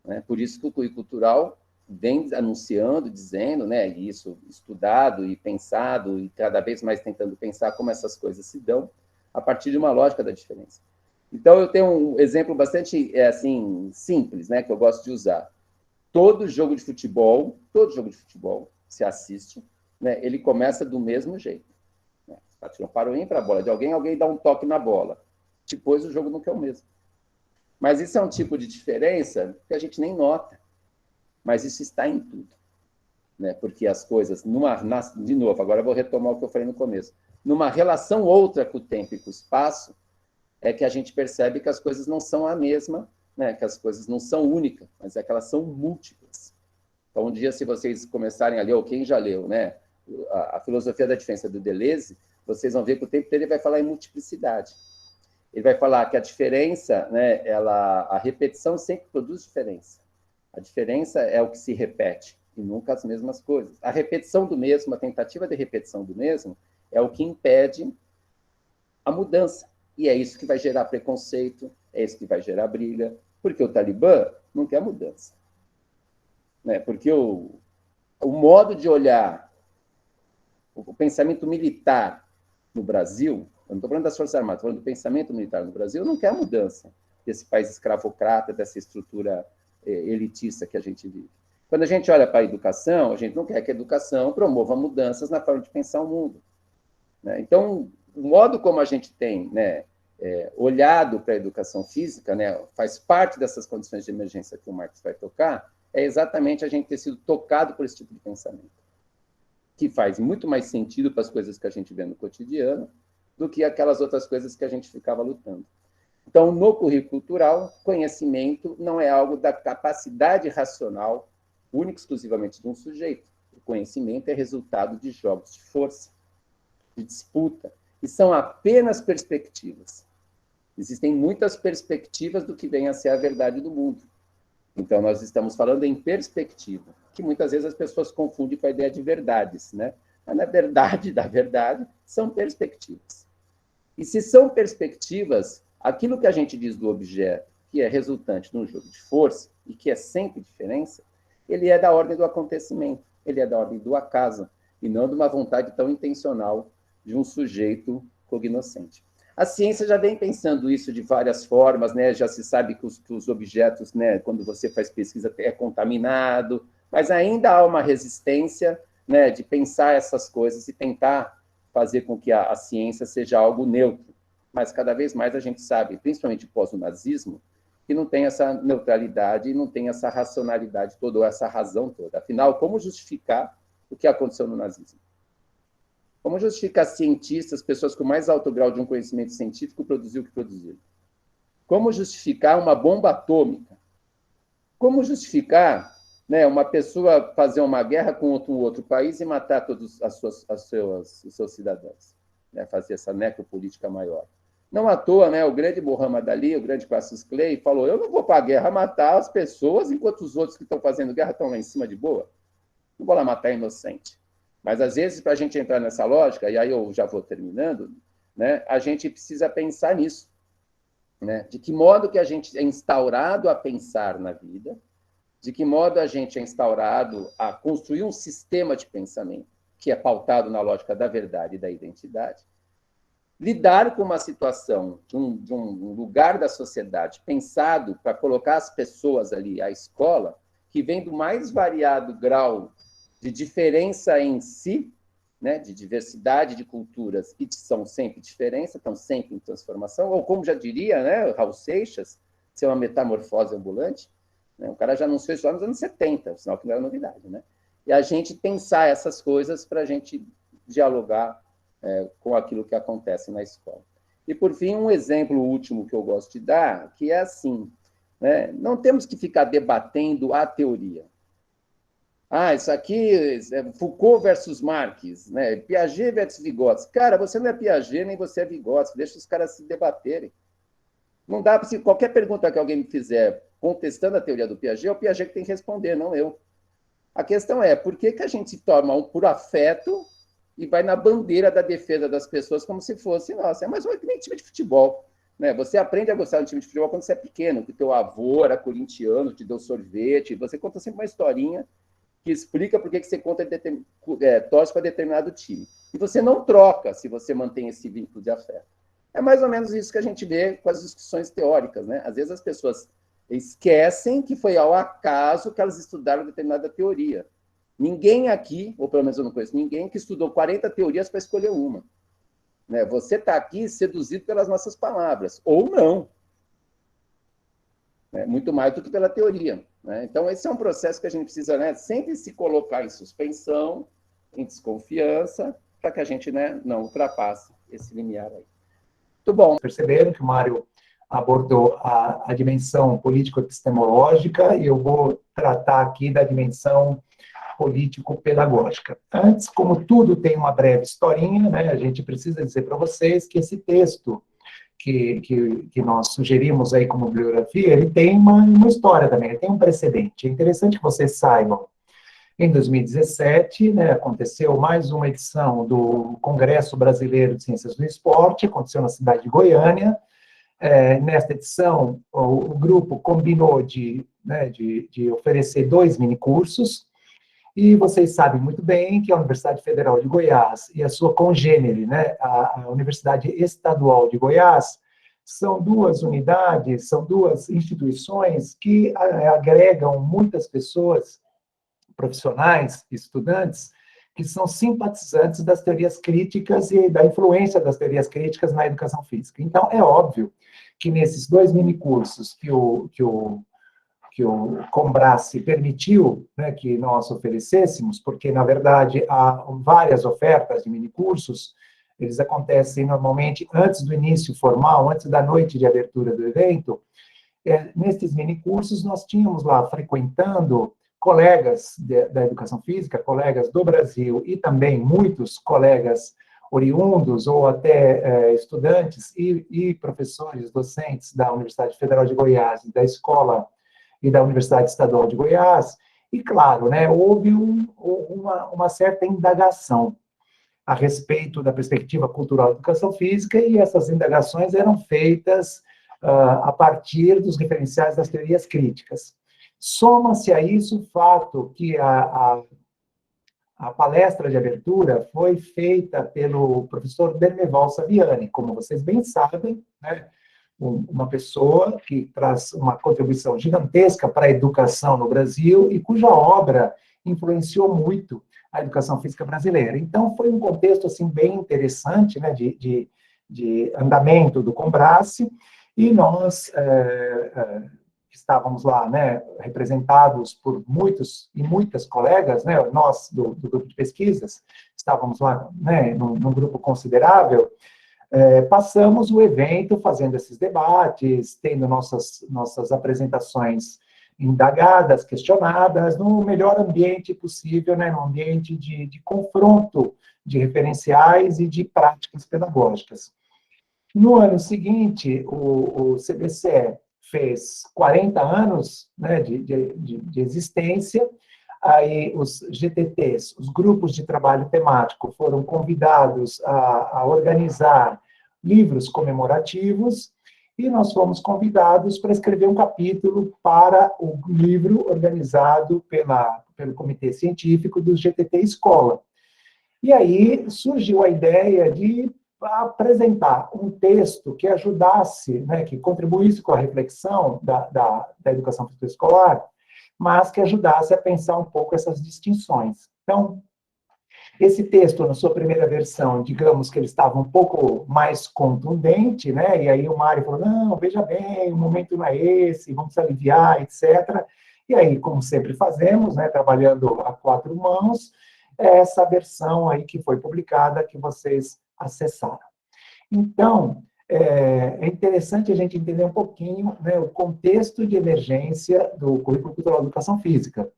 Né? Por isso que o Cunho Cultural vem anunciando, dizendo, né, isso estudado e pensado, e cada vez mais tentando pensar como essas coisas se dão, a partir de uma lógica da diferença. Então, eu tenho um exemplo bastante assim, simples, né, que eu gosto de usar. Todo jogo de futebol, se assiste, né, ele começa do mesmo jeito. Bateu um paroim para a bola de alguém dá um toque na bola. Depois o jogo nunca é o mesmo. Mas isso é um tipo de diferença que a gente nem nota. Mas isso está em tudo. Né? Porque as coisas, de novo, agora eu vou retomar o que eu falei no começo. Numa relação outra com o tempo e com o espaço, é que a gente percebe que as coisas não são a mesma, né? Que as coisas não são únicas, mas é que elas são múltiplas. Então, um dia, se vocês começarem a ler, ou quem já leu, né? A filosofia da diferença do Deleuze, vocês vão ver que o tempo inteiro ele vai falar em multiplicidade. Ele vai falar que a diferença, né, a repetição sempre produz diferença. A diferença é o que se repete, e nunca as mesmas coisas. A repetição do mesmo, a tentativa de repetição do mesmo, é o que impede a mudança. E é isso que vai gerar preconceito, é isso que vai gerar briga, porque o Talibã não quer mudança. Né? Porque o modo de olhar o pensamento militar no Brasil, eu não estou falando das Forças Armadas, estou falando do pensamento militar no Brasil, não quer mudança desse país escravocrata, dessa estrutura elitista que a gente vive. Quando a gente olha para a educação, a gente não quer que a educação promova mudanças na forma de pensar o mundo. Né? Então, o modo como a gente tem, né, olhado para a educação física, né, faz parte dessas condições de emergência que o Marx vai tocar, é exatamente a gente ter sido tocado por esse tipo de pensamento, que faz muito mais sentido para as coisas que a gente vê no cotidiano do que aquelas outras coisas que a gente ficava lutando. Então, no currículo cultural, conhecimento não é algo da capacidade racional, única e exclusivamente de um sujeito. O conhecimento é resultado de jogos de força, de disputa, e são apenas perspectivas. Existem muitas perspectivas do que vem a ser a verdade do mundo. Então, nós estamos falando em perspectiva, que muitas vezes as pessoas confundem com a ideia de verdades, né? Mas, na verdade, da verdade, são perspectivas. E se são perspectivas, aquilo que a gente diz do objeto, que é resultante de um jogo de força, e que é sempre diferença, ele é da ordem do acontecimento, ele é da ordem do acaso, e não de uma vontade tão intencional de um sujeito cognoscente. A ciência já vem pensando isso de várias formas, né? Já se sabe que os objetos, né, quando você faz pesquisa, é contaminado, mas ainda há uma resistência, né, de pensar essas coisas e tentar fazer com que a ciência seja algo neutro. Mas cada vez mais a gente sabe, principalmente pós o nazismo, que não tem essa neutralidade, não tem essa racionalidade toda, ou essa razão toda. Afinal, como justificar o que aconteceu no nazismo? Como justificar cientistas, pessoas com mais alto grau de um conhecimento científico, produzir o que produziram? Como justificar uma bomba atômica? Como justificar, né, uma pessoa fazer uma guerra com outro país e matar todos os seus cidadãos? Né, fazer essa necropolítica maior. Não à toa, né, o grande Muhammad Ali, o grande Cassius Clay, falou: eu não vou para a guerra matar as pessoas enquanto os outros que estão fazendo guerra estão lá em cima de boa. Não vou lá matar inocente. Mas, às vezes, para a gente entrar nessa lógica, e aí eu já vou terminando, né, a gente precisa pensar nisso. Né? De que modo que a gente é instaurado a pensar na vida, de que modo a gente é instaurado a construir um sistema de pensamento que é pautado na lógica da verdade e da identidade, lidar com uma situação de um lugar da sociedade pensado para colocar as pessoas ali, a escola, que vem do mais variado grau de diferença em si, né, de diversidade de culturas, e são sempre diferença, estão sempre em transformação, ou como já diria, né, Raul Seixas, ser uma metamorfose ambulante, né, o cara já anunciou isso lá nos anos 70, sinal que não era novidade, né? E a gente pensar essas coisas para a gente dialogar com aquilo que acontece na escola. E, por fim, um exemplo último que eu gosto de dar, que é assim, né, não temos que ficar debatendo a teoria. Isso aqui é Foucault versus Marx, né? Piaget versus Vygotsky. Cara, você não é Piaget, nem você é Vygotsky. Deixa os caras se debaterem. Não dá para... Qualquer pergunta que alguém me fizer contestando a teoria do Piaget, é o Piaget que tem que responder, não eu. A questão é, por que a gente se toma por afeto e vai na bandeira da defesa das pessoas como se fosse, nossa, é mais um nem time de futebol. Né? Você aprende a gostar de time de futebol quando você é pequeno, que teu avô era corintiano, te deu sorvete, você conta sempre uma historinha que explica por que você torce para determinado time. E você não troca se você mantém esse vínculo de afeto. É mais ou menos isso que a gente vê com as discussões teóricas. Né? Às vezes as pessoas esquecem que foi ao acaso que elas estudaram determinada teoria. Ninguém aqui, ou pelo menos eu não conheço ninguém, que estudou 40 teorias para escolher uma. Né? Você está aqui seduzido pelas nossas palavras, ou não. Muito mais do que pela teoria. Né? Então, esse é um processo que a gente precisa, né, sempre se colocar em suspensão, em desconfiança, para que a gente, né, não ultrapasse esse limiar aí. Muito bom. Perceberam que o Mário abordou a dimensão político-epistemológica e eu vou tratar aqui da dimensão político-pedagógica. Antes, como tudo tem uma breve historinha, né, a gente precisa dizer para vocês que esse texto que nós sugerimos aí como bibliografia, ele tem uma história também, ele tem um precedente. É interessante que vocês saibam. Em 2017, né, aconteceu mais uma edição do Congresso Brasileiro de Ciências do Esporte, aconteceu na cidade de Goiânia. Nesta edição, o grupo combinou de oferecer 2 minicursos, e vocês sabem muito bem que a Universidade Federal de Goiás e a sua congênere, né, a Universidade Estadual de Goiás, são 2 unidades, são 2 instituições que agregam muitas pessoas, profissionais, estudantes, que são simpatizantes das teorias críticas e da influência das teorias críticas na educação física. Então, é óbvio que nesses 2 minicursos que o Combrace permitiu, né, que nós oferecêssemos, porque, na verdade, há várias ofertas de minicursos, eles acontecem normalmente antes do início formal, antes da noite de abertura do evento. Nesses minicursos, nós tínhamos lá, frequentando, colegas da educação física, colegas do Brasil e também muitos colegas oriundos ou até estudantes e professores, docentes da Universidade Federal de Goiás e da Escola e da Universidade Estadual de Goiás, e, claro, né, houve uma certa indagação a respeito da perspectiva cultural da educação física, e essas indagações eram feitas a partir dos referenciais das teorias críticas. Soma-se a isso o fato que a palestra de abertura foi feita pelo professor Dermeval Saviani, como vocês bem sabem, né, uma pessoa que traz uma contribuição gigantesca para a educação no Brasil e cuja obra influenciou muito a educação física brasileira. Então, foi um contexto assim, bem interessante, né, de andamento do Combrace, e nós estávamos lá, né, representados por muitos e muitas colegas, né, nós do grupo de pesquisas, estávamos lá, né, num grupo considerável. Passamos o evento fazendo esses debates, tendo nossas apresentações indagadas, questionadas, no melhor ambiente possível, né, no ambiente de confronto de referenciais e de práticas pedagógicas. No ano seguinte, o CBCE fez 40 anos, né, de existência. Aí os GTTs, os grupos de trabalho temático, foram convidados a organizar livros comemorativos, e nós fomos convidados para escrever um capítulo para o livro organizado pelo Comitê Científico do GTT Escola. E aí surgiu a ideia de apresentar um texto que ajudasse, né, que contribuísse com a reflexão da educação física escolar, mas que ajudasse a pensar um pouco essas distinções. Então, esse texto, na sua primeira versão, digamos que ele estava um pouco mais contundente, né? E aí o Mário falou, não, veja bem, o momento não é esse, vamos aliviar, etc. E aí, como sempre fazemos, né, trabalhando a quatro mãos, é essa versão aí que foi publicada, que vocês acessaram. Então, é interessante a gente entender um pouquinho, né, o contexto de emergência do Currículo Cultural de Educação Física.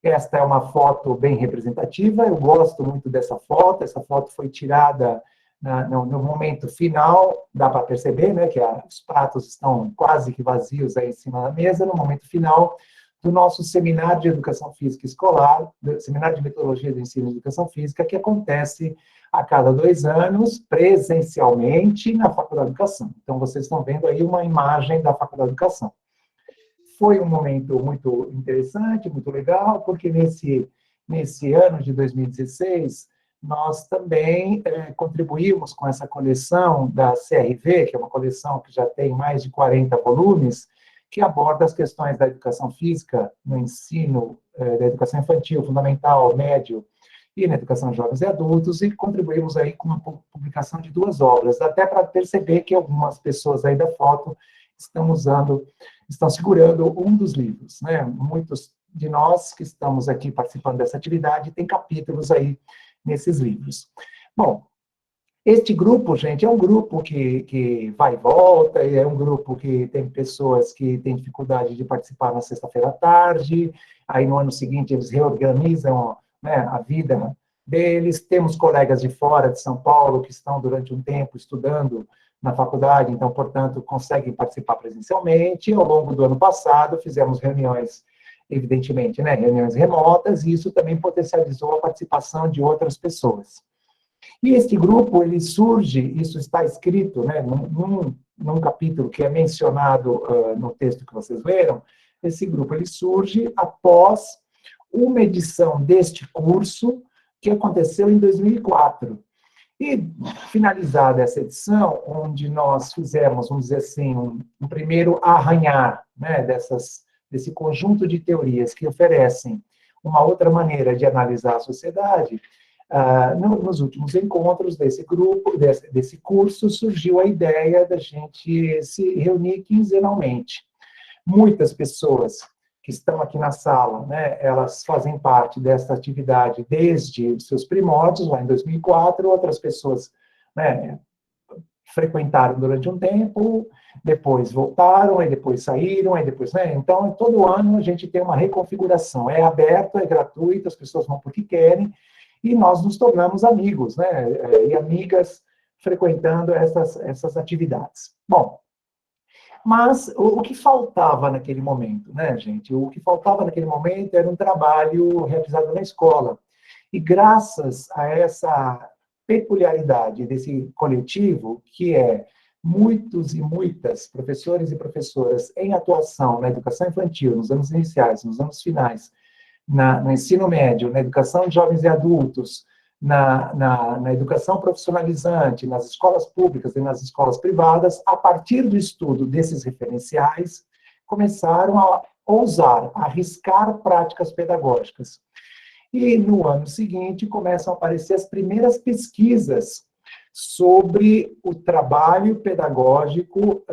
Esta é uma foto bem representativa, eu gosto muito dessa foto. Essa foto foi tirada no momento final, dá para perceber, né, que os pratos estão quase que vazios aí em cima da mesa, no momento final do nosso seminário de Educação Física Escolar, seminário de Metodologia do Ensino de Educação Física, que acontece a cada 2 anos, presencialmente, na Faculdade de Educação. Então, vocês estão vendo aí uma imagem da Faculdade de Educação. Foi um momento muito interessante, muito legal, porque nesse ano de 2016, nós também contribuímos com essa coleção da CRV, que é uma coleção que já tem mais de 40 volumes, que aborda as questões da educação física no ensino da educação infantil, fundamental, médio e na educação de jovens e adultos, e contribuímos aí com a publicação de 2 obras, até para perceber que algumas pessoas aí da foto estão segurando um dos livros, né? Muitos de nós que estamos aqui participando dessa atividade têm capítulos aí nesses livros. Bom, este grupo, gente, é um grupo que vai e volta, é um grupo que tem pessoas que têm dificuldade de participar na sexta-feira à tarde, aí no ano seguinte eles reorganizam, né, a vida deles. Temos colegas de fora de São Paulo que estão durante um tempo estudando na faculdade, então, portanto, conseguem participar presencialmente. Ao longo do ano passado, fizemos reuniões, evidentemente, né, reuniões remotas, e isso também potencializou a participação de outras pessoas. E este grupo, ele surge, isso está escrito, né, num capítulo que é mencionado no texto que vocês leram. Esse grupo, ele surge após uma edição deste curso que aconteceu em 2004. E, finalizada essa edição, onde nós fizemos, vamos dizer assim, um primeiro arranhar, né, desse conjunto de teorias que oferecem uma outra maneira de analisar a sociedade, nos últimos encontros desse grupo, desse curso, surgiu a ideia da gente se reunir quinzenalmente. Muitas pessoas que estão aqui na sala, né, elas fazem parte dessa atividade desde os seus primórdios, lá em 2004, outras pessoas, né, frequentaram durante um tempo, depois voltaram, aí depois saíram, aí depois, né, então, todo ano a gente tem uma reconfiguração, é aberto, é gratuito, as pessoas vão porque querem, e nós nos tornamos amigos, né, e amigas frequentando essas atividades. Bom, mas o que faltava naquele momento, né, gente? O que faltava naquele momento era um trabalho realizado na escola. E graças a essa peculiaridade desse coletivo, que é muitos e muitas professores e professoras em atuação na educação infantil, nos anos iniciais, nos anos finais, no ensino médio, na educação de jovens e adultos, na educação profissionalizante, nas escolas públicas e nas escolas privadas, a partir do estudo desses referenciais, começaram a ousar, a arriscar práticas pedagógicas. E no ano seguinte começam a aparecer as primeiras pesquisas sobre o trabalho pedagógico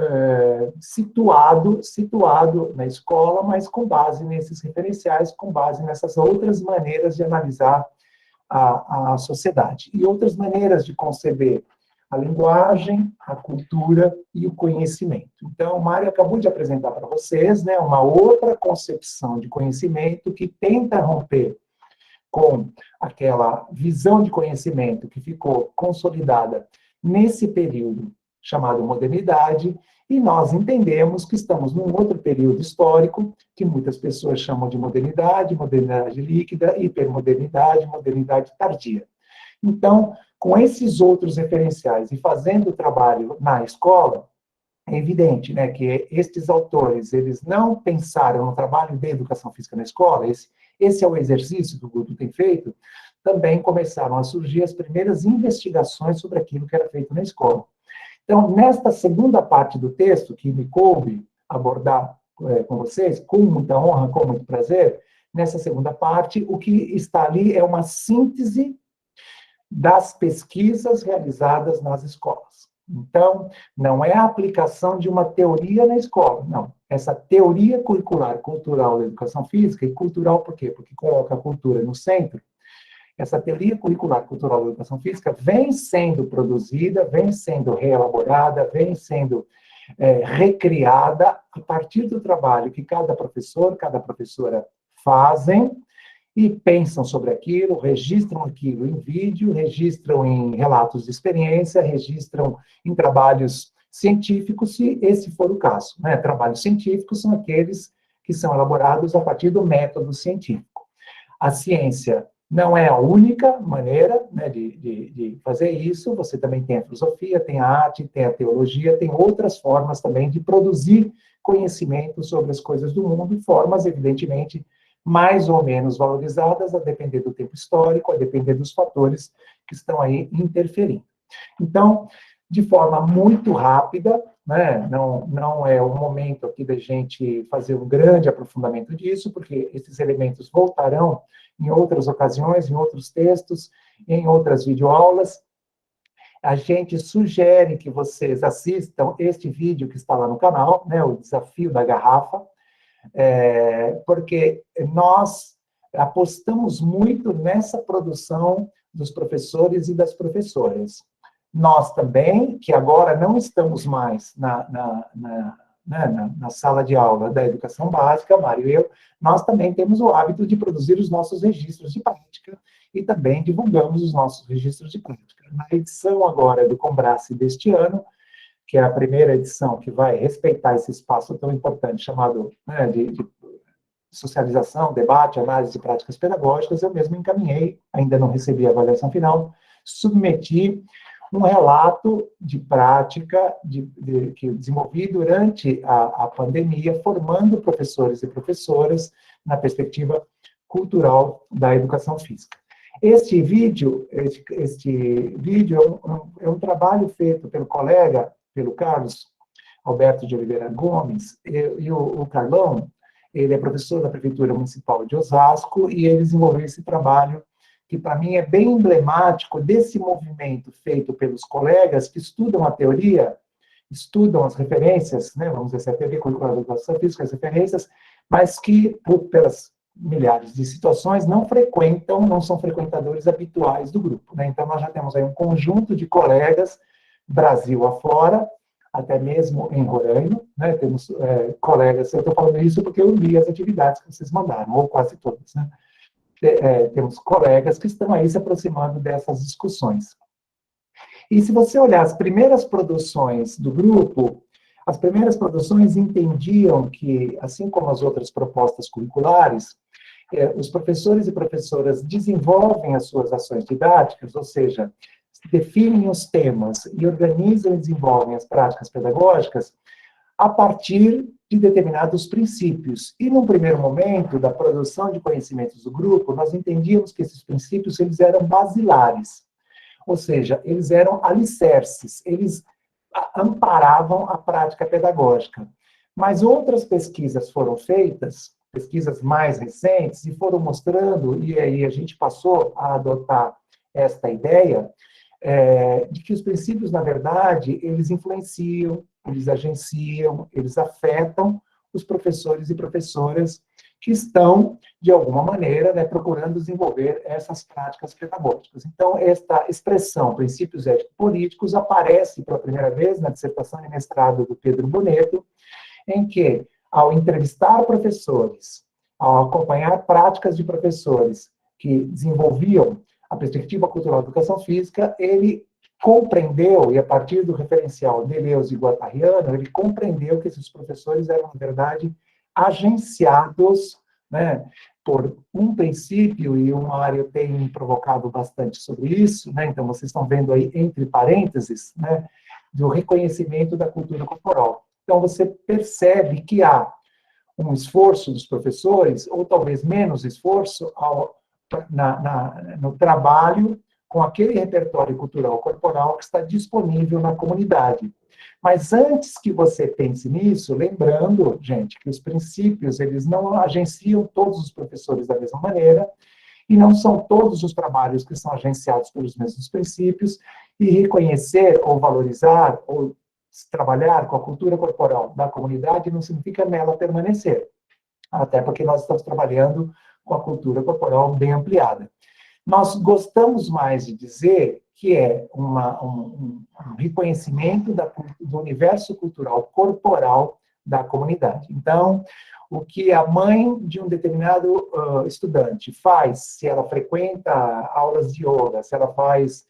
situado na escola, mas com base nesses referenciais, com base nessas outras maneiras de analisar a sociedade. E outras maneiras de conceber a linguagem, a cultura e o conhecimento. Então, o Mário acabou de apresentar para vocês, né, uma outra concepção de conhecimento que tenta romper com aquela visão de conhecimento que ficou consolidada nesse período chamado modernidade E nós entendemos que estamos num outro período histórico, que muitas pessoas chamam de modernidade, modernidade líquida, hipermodernidade, modernidade tardia. Então, com esses outros referenciais e fazendo o trabalho na escola, é evidente, né, que estes autores, eles não pensaram no trabalho de educação física na escola, esse é o exercício que o grupo tem feito, também começaram a surgir as primeiras investigações sobre aquilo que era feito na escola. Então, nesta segunda parte do texto, que me coube abordar com vocês, com muita honra, com muito prazer, nessa segunda parte, o que está ali é uma síntese das pesquisas realizadas nas escolas. Então, não é a aplicação de uma teoria na escola, não. Essa teoria curricular cultural da educação física, e cultural por quê? Porque coloca a cultura no centro. Essa teoria curricular cultural da educação física vem sendo produzida, vem sendo reelaborada, vem sendo recriada a partir do trabalho que cada professor, cada professora fazem e pensam sobre aquilo, registram aquilo em vídeo, registram em relatos de experiência, registram em trabalhos científicos, se esse for o caso, né? Trabalhos científicos são aqueles que são elaborados a partir do método científico. A ciência não é a única maneira, né, de fazer isso, você também tem a filosofia, tem a arte, tem a teologia, tem outras formas também de produzir conhecimento sobre as coisas do mundo, formas, evidentemente, mais ou menos valorizadas, a depender do tempo histórico, a depender dos fatores que estão aí interferindo. Então, de forma muito rápida, né, não é o momento aqui da gente fazer um grande aprofundamento disso, porque esses elementos voltarão em outras ocasiões, em outros textos, em outras videoaulas. A gente sugere que vocês assistam este vídeo que está lá no canal, né, o Desafio da Garrafa, porque nós apostamos muito nessa produção dos professores e das professoras. Nós também, que agora não estamos mais na sala de aula da educação básica, Mário e eu, nós também temos o hábito de produzir os nossos registros de prática e também divulgamos os nossos registros de prática. Na edição agora do Combrace deste ano, que é a primeira edição que vai respeitar esse espaço tão importante chamado, né, de socialização, debate, análise de práticas pedagógicas, eu mesmo encaminhei, ainda não recebi a avaliação final, submeti um relato de prática que eu desenvolvi durante a pandemia, formando professores e professoras na perspectiva cultural da educação física. Este vídeo é um trabalho feito pelo colega, pelo Carlos Alberto de Oliveira Gomes, e o Carlão, ele é professor da Prefeitura Municipal de Osasco, e ele desenvolveu esse trabalho que, para mim, é bem emblemático desse movimento feito pelos colegas que estudam a teoria, estudam as referências, né, vamos dizer, a teoria curricular da educação física, as referências, mas que, pelas milhares de situações, não são frequentadores habituais do grupo, né? Então, nós já temos aí um conjunto de colegas, Brasil afora, até mesmo em Roraima, né? Temos colegas, eu estou falando isso porque eu li as atividades que vocês mandaram, ou quase todas, né? Temos colegas que estão aí se aproximando dessas discussões. E se você olhar as primeiras produções do grupo, as primeiras produções entendiam que, assim como as outras propostas curriculares, os professores e professoras desenvolvem as suas ações didáticas, ou seja, definem os temas e organizam e desenvolvem as práticas pedagógicas a partir de determinados princípios. E, num primeiro momento da produção de conhecimentos do grupo, nós entendíamos que esses princípios eles eram basilares, ou seja, eles eram alicerces, eles amparavam a prática pedagógica. Mas outras pesquisas foram feitas, pesquisas mais recentes, e foram mostrando, e aí a gente passou a adotar esta ideia, de que os princípios, na verdade, eles influenciam, eles agenciam, eles afetam os professores e professoras que estão, de alguma maneira, né, procurando desenvolver essas práticas pedagógicas. Então, esta expressão, princípios ético-políticos, aparece pela primeira vez na dissertação de mestrado do Pedro Boneto, em que, ao entrevistar professores, ao acompanhar práticas de professores que desenvolviam a perspectiva cultural da educação física, ele compreendeu, e a partir do referencial Deleuze e Guattariano, ele compreendeu que esses professores eram, na verdade, agenciados, né, por um princípio, e o Mário tem provocado bastante sobre isso, né, então vocês estão vendo aí, entre parênteses, né, do reconhecimento da cultura corporal. Então, você percebe que há um esforço dos professores, ou talvez menos esforço, no trabalho com aquele repertório cultural corporal que está disponível na comunidade. Mas antes que você pense nisso, lembrando, gente, que os princípios, eles não agenciam todos os professores da mesma maneira, e não são todos os trabalhos que são agenciados pelos mesmos princípios, e reconhecer ou valorizar ou trabalhar com a cultura corporal da comunidade não significa nela permanecer, até porque nós estamos trabalhando com a cultura corporal bem ampliada. Nós gostamos mais de dizer que é um reconhecimento do universo cultural corporal da comunidade. Então, o que a mãe de um determinado estudante faz, se ela frequenta aulas de yoga, se ela faz,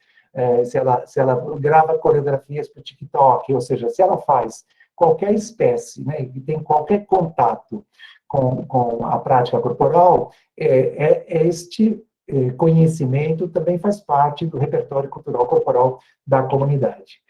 se ela grava coreografias para o TikTok, ou seja, se ela faz qualquer espécie, né, que tem qualquer contato com a prática corporal, este conhecimento também faz parte do repertório cultural corporal da comunidade.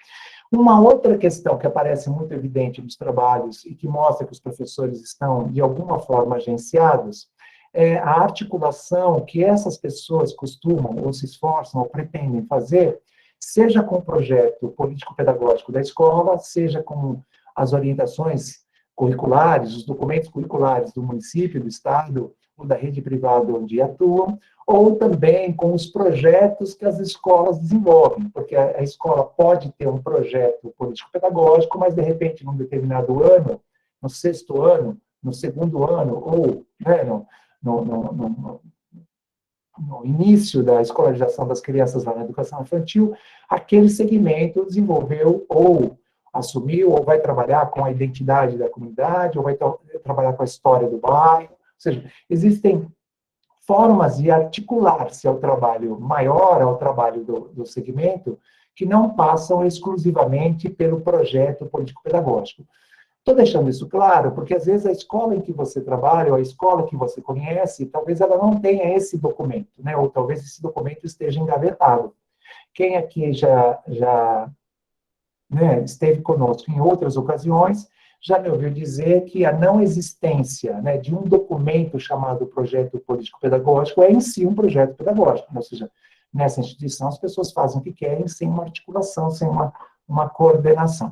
Uma outra questão que aparece muito evidente nos trabalhos e que mostra que os professores estão, de alguma forma, agenciados, é a articulação que essas pessoas costumam, ou se esforçam, ou pretendem fazer, seja com o projeto político-pedagógico da escola, seja com as orientações curriculares, os documentos curriculares do município, do estado, ou da rede privada onde atuam, ou também com os projetos que as escolas desenvolvem, porque a escola pode ter um projeto político-pedagógico, mas, de repente, num determinado ano, no 6º ano, no 2º ano, ou né, no início da escolarização das crianças lá na educação infantil, aquele segmento desenvolveu ou assumiu, ou vai trabalhar com a identidade da comunidade, ou vai trabalhar com a história do bairro. Ou seja, existem formas de articular-se ao trabalho maior, ao trabalho do segmento, que não passam exclusivamente pelo projeto político-pedagógico. Estou deixando isso claro, porque às vezes a escola em que você trabalha, ou a escola que você conhece, talvez ela não tenha esse documento, né? Ou talvez esse documento esteja engavetado. Quem aqui já né, esteve conosco em outras ocasiões, já me ouviu dizer que a não existência, né, de um documento chamado projeto político-pedagógico é em si um projeto pedagógico, ou seja, nessa instituição as pessoas fazem o que querem sem uma articulação, sem uma coordenação.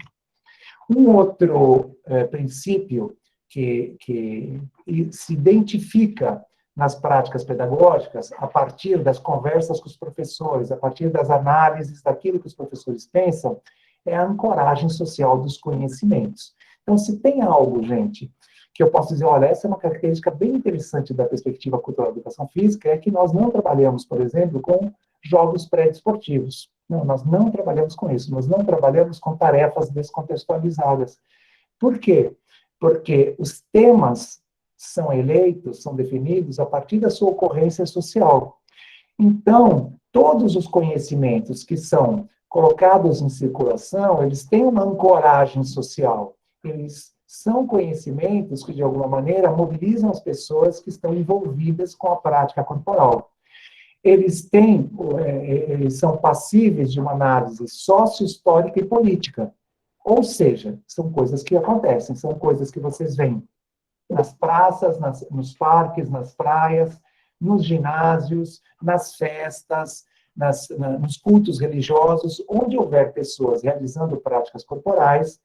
Um outro princípio que se identifica nas práticas pedagógicas, a partir das conversas com os professores, a partir das análises daquilo que os professores pensam, é a ancoragem social dos conhecimentos. Então, se tem algo, gente, que eu posso dizer, olha, essa é uma característica bem interessante da perspectiva cultural da educação física, é que nós não trabalhamos, por exemplo, com jogos pré-desportivos. Não, nós não trabalhamos com isso, nós não trabalhamos com tarefas descontextualizadas. Por quê? Porque os temas são eleitos, são definidos a partir da sua ocorrência social. Então, todos os conhecimentos que são colocados em circulação, eles têm uma ancoragem social. Eles são conhecimentos que, de alguma maneira, mobilizam as pessoas que estão envolvidas com a prática corporal. Eles são passíveis de uma análise sócio-histórica e política. Ou seja, são coisas que acontecem, são coisas que vocês veem nas praças, nos parques, nas praias, nos ginásios, nas festas, nos cultos religiosos, onde houver pessoas realizando práticas corporais,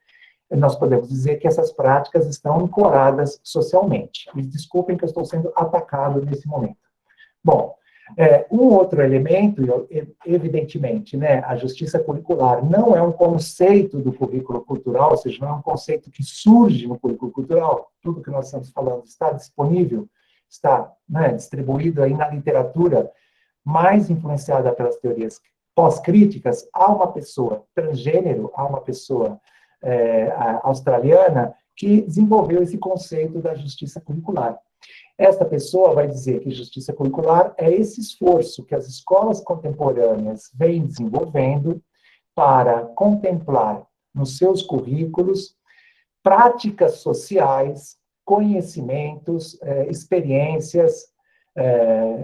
nós podemos dizer que essas práticas estão ancoradas socialmente. Me desculpem que eu estou sendo atacado nesse momento. Bom, um outro elemento, evidentemente, né, a justiça curricular não é um conceito do currículo cultural, ou seja, não é um conceito que surge no currículo cultural. Tudo que nós estamos falando está disponível, está, né, distribuído aí na literatura, mais influenciada pelas teorias pós-críticas. Há uma pessoa transgênero, há uma pessoa australiana que desenvolveu esse conceito da justiça curricular. Esta pessoa vai dizer que justiça curricular é esse esforço que as escolas contemporâneas vêm desenvolvendo para contemplar nos seus currículos práticas sociais, conhecimentos, experiências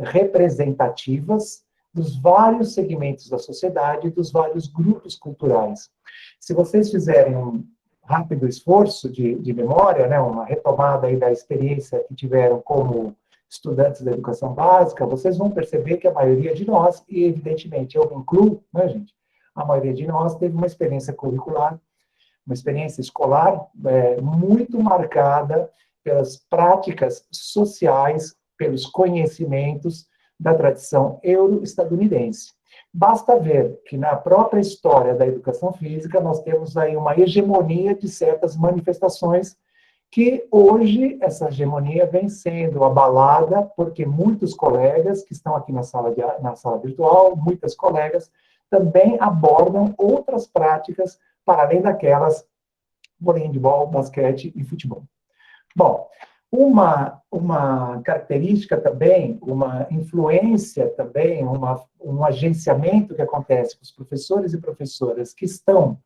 representativas dos vários segmentos da sociedade e dos vários grupos culturais. Se vocês fizerem um rápido esforço de memória, né, uma retomada aí da experiência que tiveram como estudantes da educação básica, vocês vão perceber que a maioria de nós, e evidentemente eu me incluo, né, gente? A maioria de nós teve uma experiência curricular, uma experiência escolar muito marcada pelas práticas sociais, pelos conhecimentos da tradição euro-estadunidense. Basta ver que na própria história da educação física nós temos aí uma hegemonia de certas manifestações que hoje essa hegemonia vem sendo abalada porque muitos colegas que estão aqui na sala virtual, muitas colegas, também abordam outras práticas para além daquelas handebol, basquete e futebol. Bom, uma característica também, uma influência também, um agenciamento que acontece com os professores e professoras que estão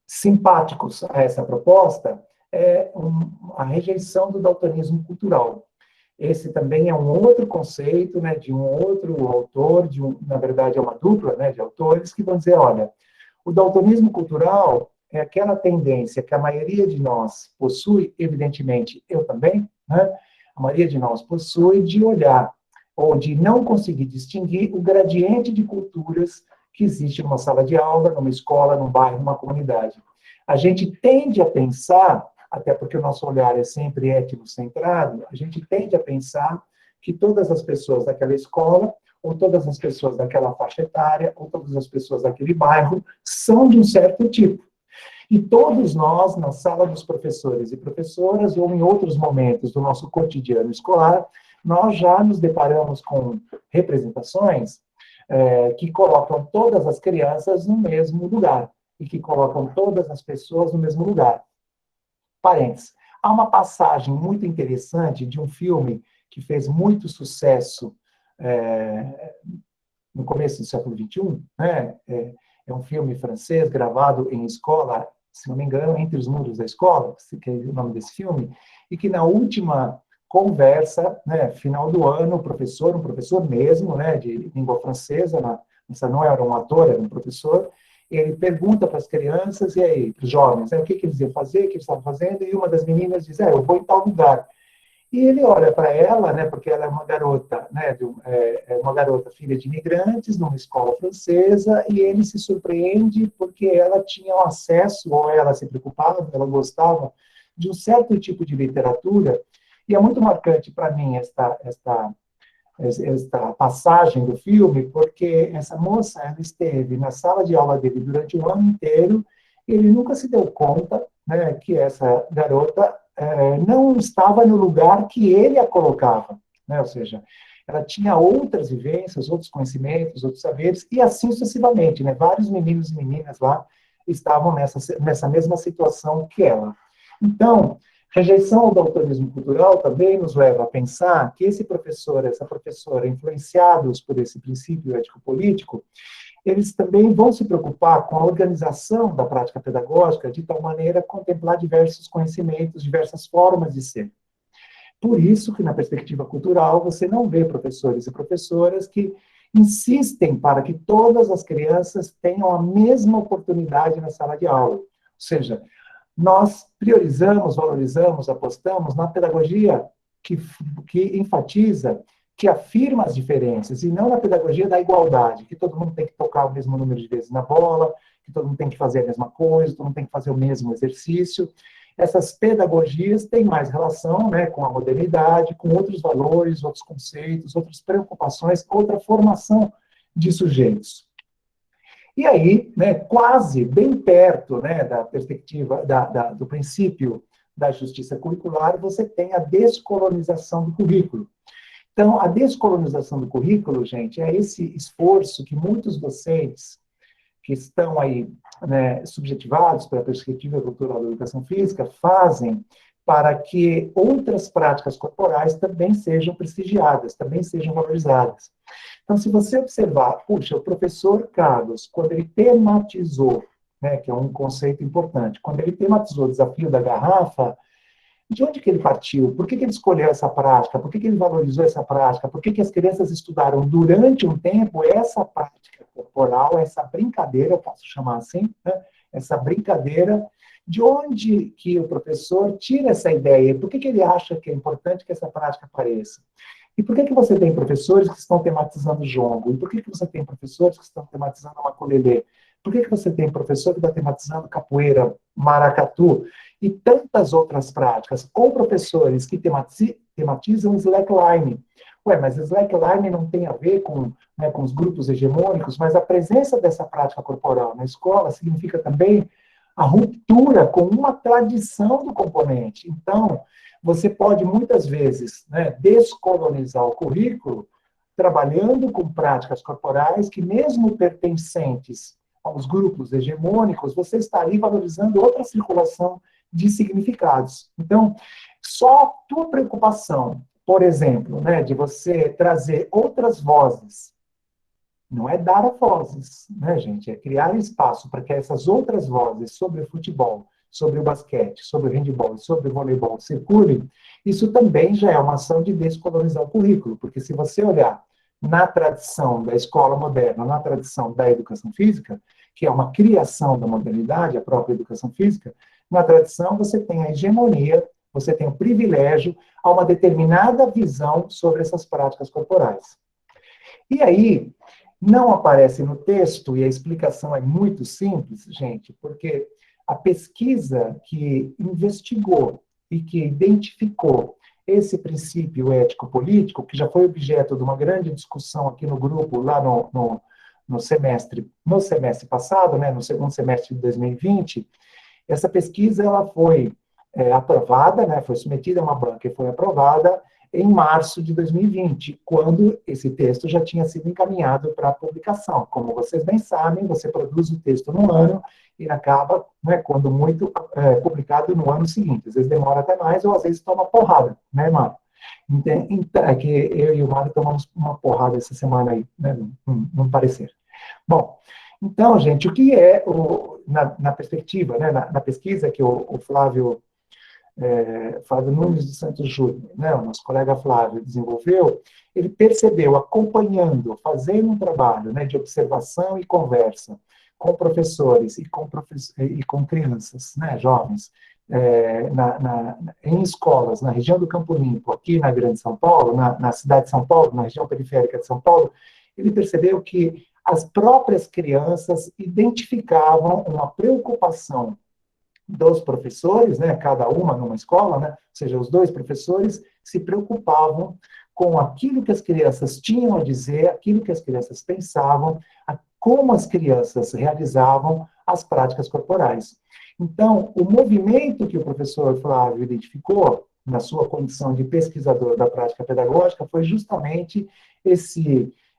simpáticos a essa proposta é a rejeição do daltonismo cultural. Esse também é um outro conceito, né, de um outro autor, na verdade é uma dupla, né, de autores que vão dizer, olha, o daltonismo cultural é aquela tendência que a maioria de nós possui, evidentemente eu também, né, a maioria de nós possui de olhar ou de não conseguir distinguir o gradiente de culturas que existe numa sala de aula, numa escola, num bairro, numa comunidade. A gente tende a pensar, até porque o nosso olhar é sempre etnocentrado, a gente tende a pensar que todas as pessoas daquela escola, ou todas as pessoas daquela faixa etária, ou todas as pessoas daquele bairro, são de um certo tipo. E todos nós, na sala dos professores e professoras, ou em outros momentos do nosso cotidiano escolar, nós já nos deparamos com representações que colocam todas as crianças no mesmo lugar, e que colocam todas as pessoas no mesmo lugar. Parênteses. Há uma passagem muito interessante de um filme que fez muito sucesso no começo do século XXI, né? É um filme francês gravado em escola, se não me engano, Entre os Muros da Escola, que é o nome desse filme, e que na última conversa, né, final do ano, um professor mesmo, né, de língua francesa, não era um ator, era um professor, ele pergunta para as crianças, e aí, para os jovens, o que eles iam fazer, o que eles estavam fazendo, e uma das meninas diz, eu vou em tal lugar. E ele olha para ela, né, porque ela é uma garota, né, uma garota filha de imigrantes, numa escola francesa, e ele se surpreende porque ela tinha acesso, ou ela se preocupava, ela gostava de um certo tipo de literatura, e é muito marcante para mim esta passagem do filme, porque essa moça, ela esteve na sala de aula dele durante o ano inteiro, e ele nunca se deu conta, né, que essa garota não estava no lugar que ele a colocava, né, ou seja, ela tinha outras vivências, outros conhecimentos, outros saberes, e assim sucessivamente, né, vários meninos e meninas lá estavam nessa mesma situação que ela. Então, rejeição ao daltonismo cultural também nos leva a pensar que esse professor, essa professora, influenciados por esse princípio ético-político, eles também vão se preocupar com a organização da prática pedagógica de tal maneira a contemplar diversos conhecimentos, diversas formas de ser. Por isso que, na perspectiva cultural, você não vê professores e professoras que insistem para que todas as crianças tenham a mesma oportunidade na sala de aula. Ou seja, nós priorizamos, valorizamos, apostamos na pedagogia que enfatiza, que afirma as diferenças, e não na pedagogia da igualdade, que todo mundo tem que tocar o mesmo número de vezes na bola, que todo mundo tem que fazer a mesma coisa, todo mundo tem que fazer o mesmo exercício. Essas pedagogias têm mais relação, né, com a modernidade, com outros valores, outros conceitos, outras preocupações, outra formação de sujeitos. E aí, né, quase bem perto, né, da perspectiva do princípio da justiça curricular, você tem a descolonização do currículo. Então, a descolonização do currículo, gente, é esse esforço que muitos docentes que estão aí, né, subjetivados pela perspectiva cultural da educação física fazem para que outras práticas corporais também sejam prestigiadas, também sejam valorizadas. Então, se você observar, puxa, o professor Carlos, quando ele tematizou, né, que é um conceito importante, quando ele tematizou o desafio da garrafa, de onde que ele partiu? Por que que ele escolheu essa prática? Por que que ele valorizou essa prática? Por que que as crianças estudaram durante um tempo essa prática corporal, essa brincadeira, eu posso chamar assim, né? Essa brincadeira, de onde que o professor tira essa ideia? Por que que ele acha que é importante que essa prática apareça? E por que que você tem professores que estão tematizando jongo? E por que que você tem professores que estão tematizando maculelê? Por que que você tem professor que está tematizando capoeira, maracatu e tantas outras práticas, com professores que tematizam slackline? Ué, mas slackline não tem a ver com, né, com os grupos hegemônicos, mas a presença dessa prática corporal na escola significa também a ruptura com uma tradição do componente. Então, você pode, muitas vezes, né, descolonizar o currículo trabalhando com práticas corporais que, mesmo pertencentes aos grupos hegemônicos, você está ali valorizando outra circulação de significados. Então, só a tua preocupação, por exemplo, né, de você trazer outras vozes, não é dar vozes, né, gente? É criar espaço para que essas outras vozes sobre o futebol, sobre o basquete, sobre o handebol, sobre o voleibol circulem. Isso também já é uma ação de descolonizar o currículo, porque se você olhar na tradição da escola moderna, na tradição da educação física, que é uma criação da modernidade, a própria educação física, na tradição você tem a hegemonia, você tem o privilégio a uma determinada visão sobre essas práticas corporais. E aí, não aparece no texto, e a explicação é muito simples, gente, porque a pesquisa que investigou e que identificou esse princípio ético-político, que já foi objeto de uma grande discussão aqui no grupo, lá no semestre passado, né, no segundo semestre de 2020, essa pesquisa ela foi aprovada, né, foi submetida a uma banca e foi aprovada em março de 2020, quando esse texto já tinha sido encaminhado para publicação. Como vocês bem sabem, você produz o texto no ano e acaba, né, quando muito, publicado no ano seguinte. Às vezes demora até mais, ou às vezes toma porrada, né, Mário? Então, é que eu e o Mário tomamos uma porrada essa semana aí, né, num parecer. Bom, então, gente, o que é, na perspectiva, né, na pesquisa que o Flávio Nunes dos Santos Júnior, né, o nosso colega Flávio desenvolveu, ele percebeu, acompanhando, fazendo um trabalho, né, de observação e conversa com professores e com crianças, né, jovens, em escolas, na região do Campo Limpo, aqui na Grande São Paulo, na cidade de São Paulo, na região periférica de São Paulo, ele percebeu que as próprias crianças identificavam uma preocupação dos professores, né, cada uma numa escola, né, ou seja, os dois professores se preocupavam com aquilo que as crianças tinham a dizer, aquilo que as crianças pensavam, como as crianças realizavam as práticas corporais. Então, o movimento que o professor Flávio identificou, na sua condição de pesquisador da prática pedagógica, foi justamente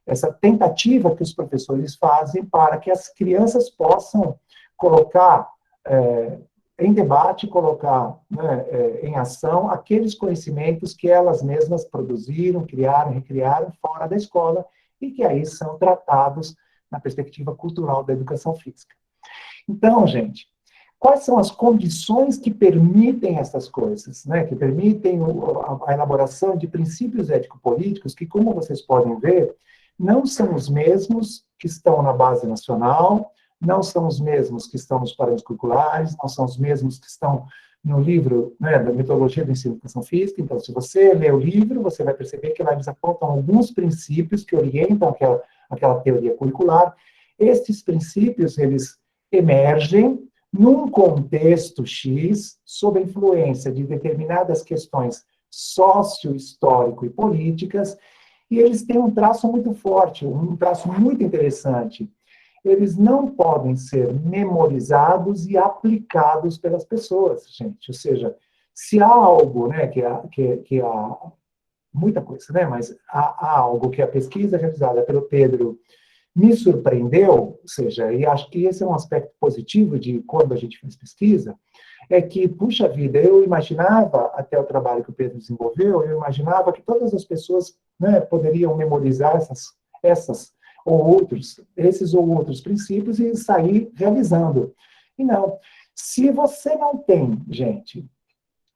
essa tentativa que os professores fazem para que as crianças possam colocar em debate, colocar, né, em ação aqueles conhecimentos que elas mesmas produziram, criaram, recriaram fora da escola e que aí são tratados na perspectiva cultural da educação física. Então, gente, quais são as condições que permitem essas coisas, né, que permitem a elaboração de princípios ético-políticos que, como vocês podem ver, não são os mesmos que estão na base nacional, não são os mesmos que estão nos parâmetros curriculares, não são os mesmos que estão no livro, né, da metodologia do ensino de educação física. Então, se você ler o livro, você vai perceber que lá eles apontam alguns princípios que orientam aquela teoria curricular. Estes princípios, eles emergem num contexto X, sob a influência de determinadas questões sócio-histórico e políticas, e eles têm um traço muito forte, um traço muito interessante. Eles não podem ser memorizados e aplicados pelas pessoas, gente. Ou seja, se há algo, né, que há muita coisa, né, mas há algo que a pesquisa realizada pelo Pedro me surpreendeu, ou seja, e acho que esse é um aspecto positivo de quando a gente fez pesquisa, é que, puxa vida, eu imaginava, até o trabalho que o Pedro desenvolveu, eu imaginava que todas as pessoas, né, poderiam memorizar esses ou outros princípios e sair realizando. E não. Se você não tem, gente,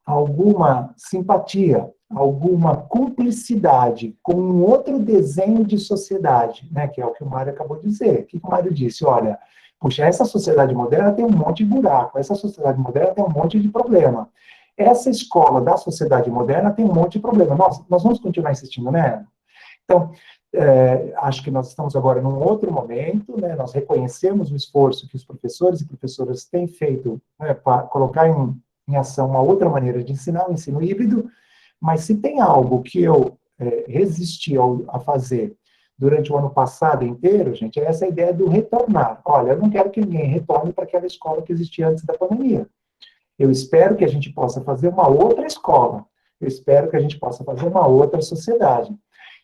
alguma simpatia, alguma cumplicidade com um outro desenho de sociedade, né, que é o que o Mário acabou de dizer. O que o Mário disse? Olha, puxa, essa sociedade moderna tem um monte de buraco, essa sociedade moderna tem um monte de problema. Essa escola da sociedade moderna tem um monte de problema. Nós vamos continuar insistindo nela? Então, acho que nós estamos agora num outro momento, né, nós reconhecemos o esforço que os professores e professoras têm feito, né, para colocar em ação uma outra maneira de ensinar, o ensino híbrido, mas se tem algo que eu resisti a fazer durante o ano passado inteiro, gente, é essa ideia do retornar. Olha, eu não quero que ninguém retorne para aquela escola que existia antes da pandemia. Eu espero que a gente possa fazer uma outra escola. Eu espero que a gente possa fazer uma outra sociedade.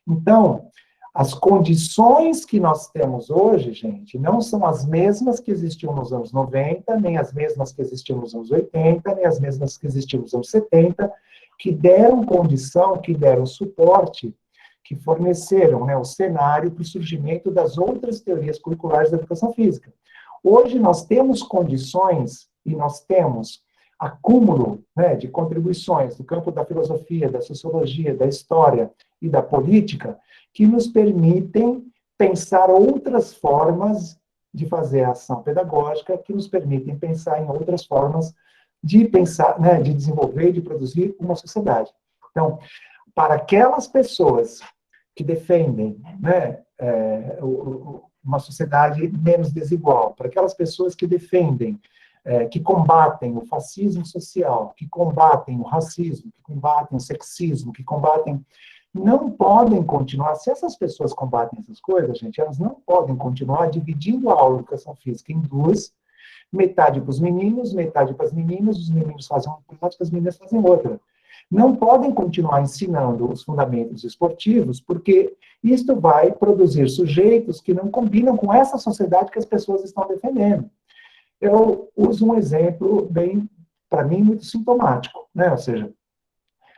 Então, as condições que nós temos hoje, gente, não são as mesmas que existiam nos anos 90, nem as mesmas que existiam nos anos 80, nem as mesmas que existiam nos anos 70, que deram condição, que deram suporte, que forneceram, né, o cenário para o surgimento das outras teorias curriculares da educação física. Hoje nós temos condições e nós temos acúmulo, né, de contribuições do campo da filosofia, da sociologia, da história e da política, que nos permitem pensar outras formas de fazer a ação pedagógica, que nos permitem pensar em outras formas de pensar, né, de desenvolver e de produzir uma sociedade. Então, para aquelas pessoas que defendem, né, uma sociedade menos desigual, para aquelas pessoas que defendem, que combatem o fascismo social, que combatem o racismo, que combatem o sexismo, que combatem... Não podem continuar, se essas pessoas combatem essas coisas, gente, elas não podem continuar dividindo a aula de educação física em duas, metade para os meninos, metade para as meninas, os meninos fazem uma prática, as meninas fazem outra. Não podem continuar ensinando os fundamentos esportivos, porque isto vai produzir sujeitos que não combinam com essa sociedade que as pessoas estão defendendo. Eu uso um exemplo bem, para mim, muito sintomático, né? Ou seja,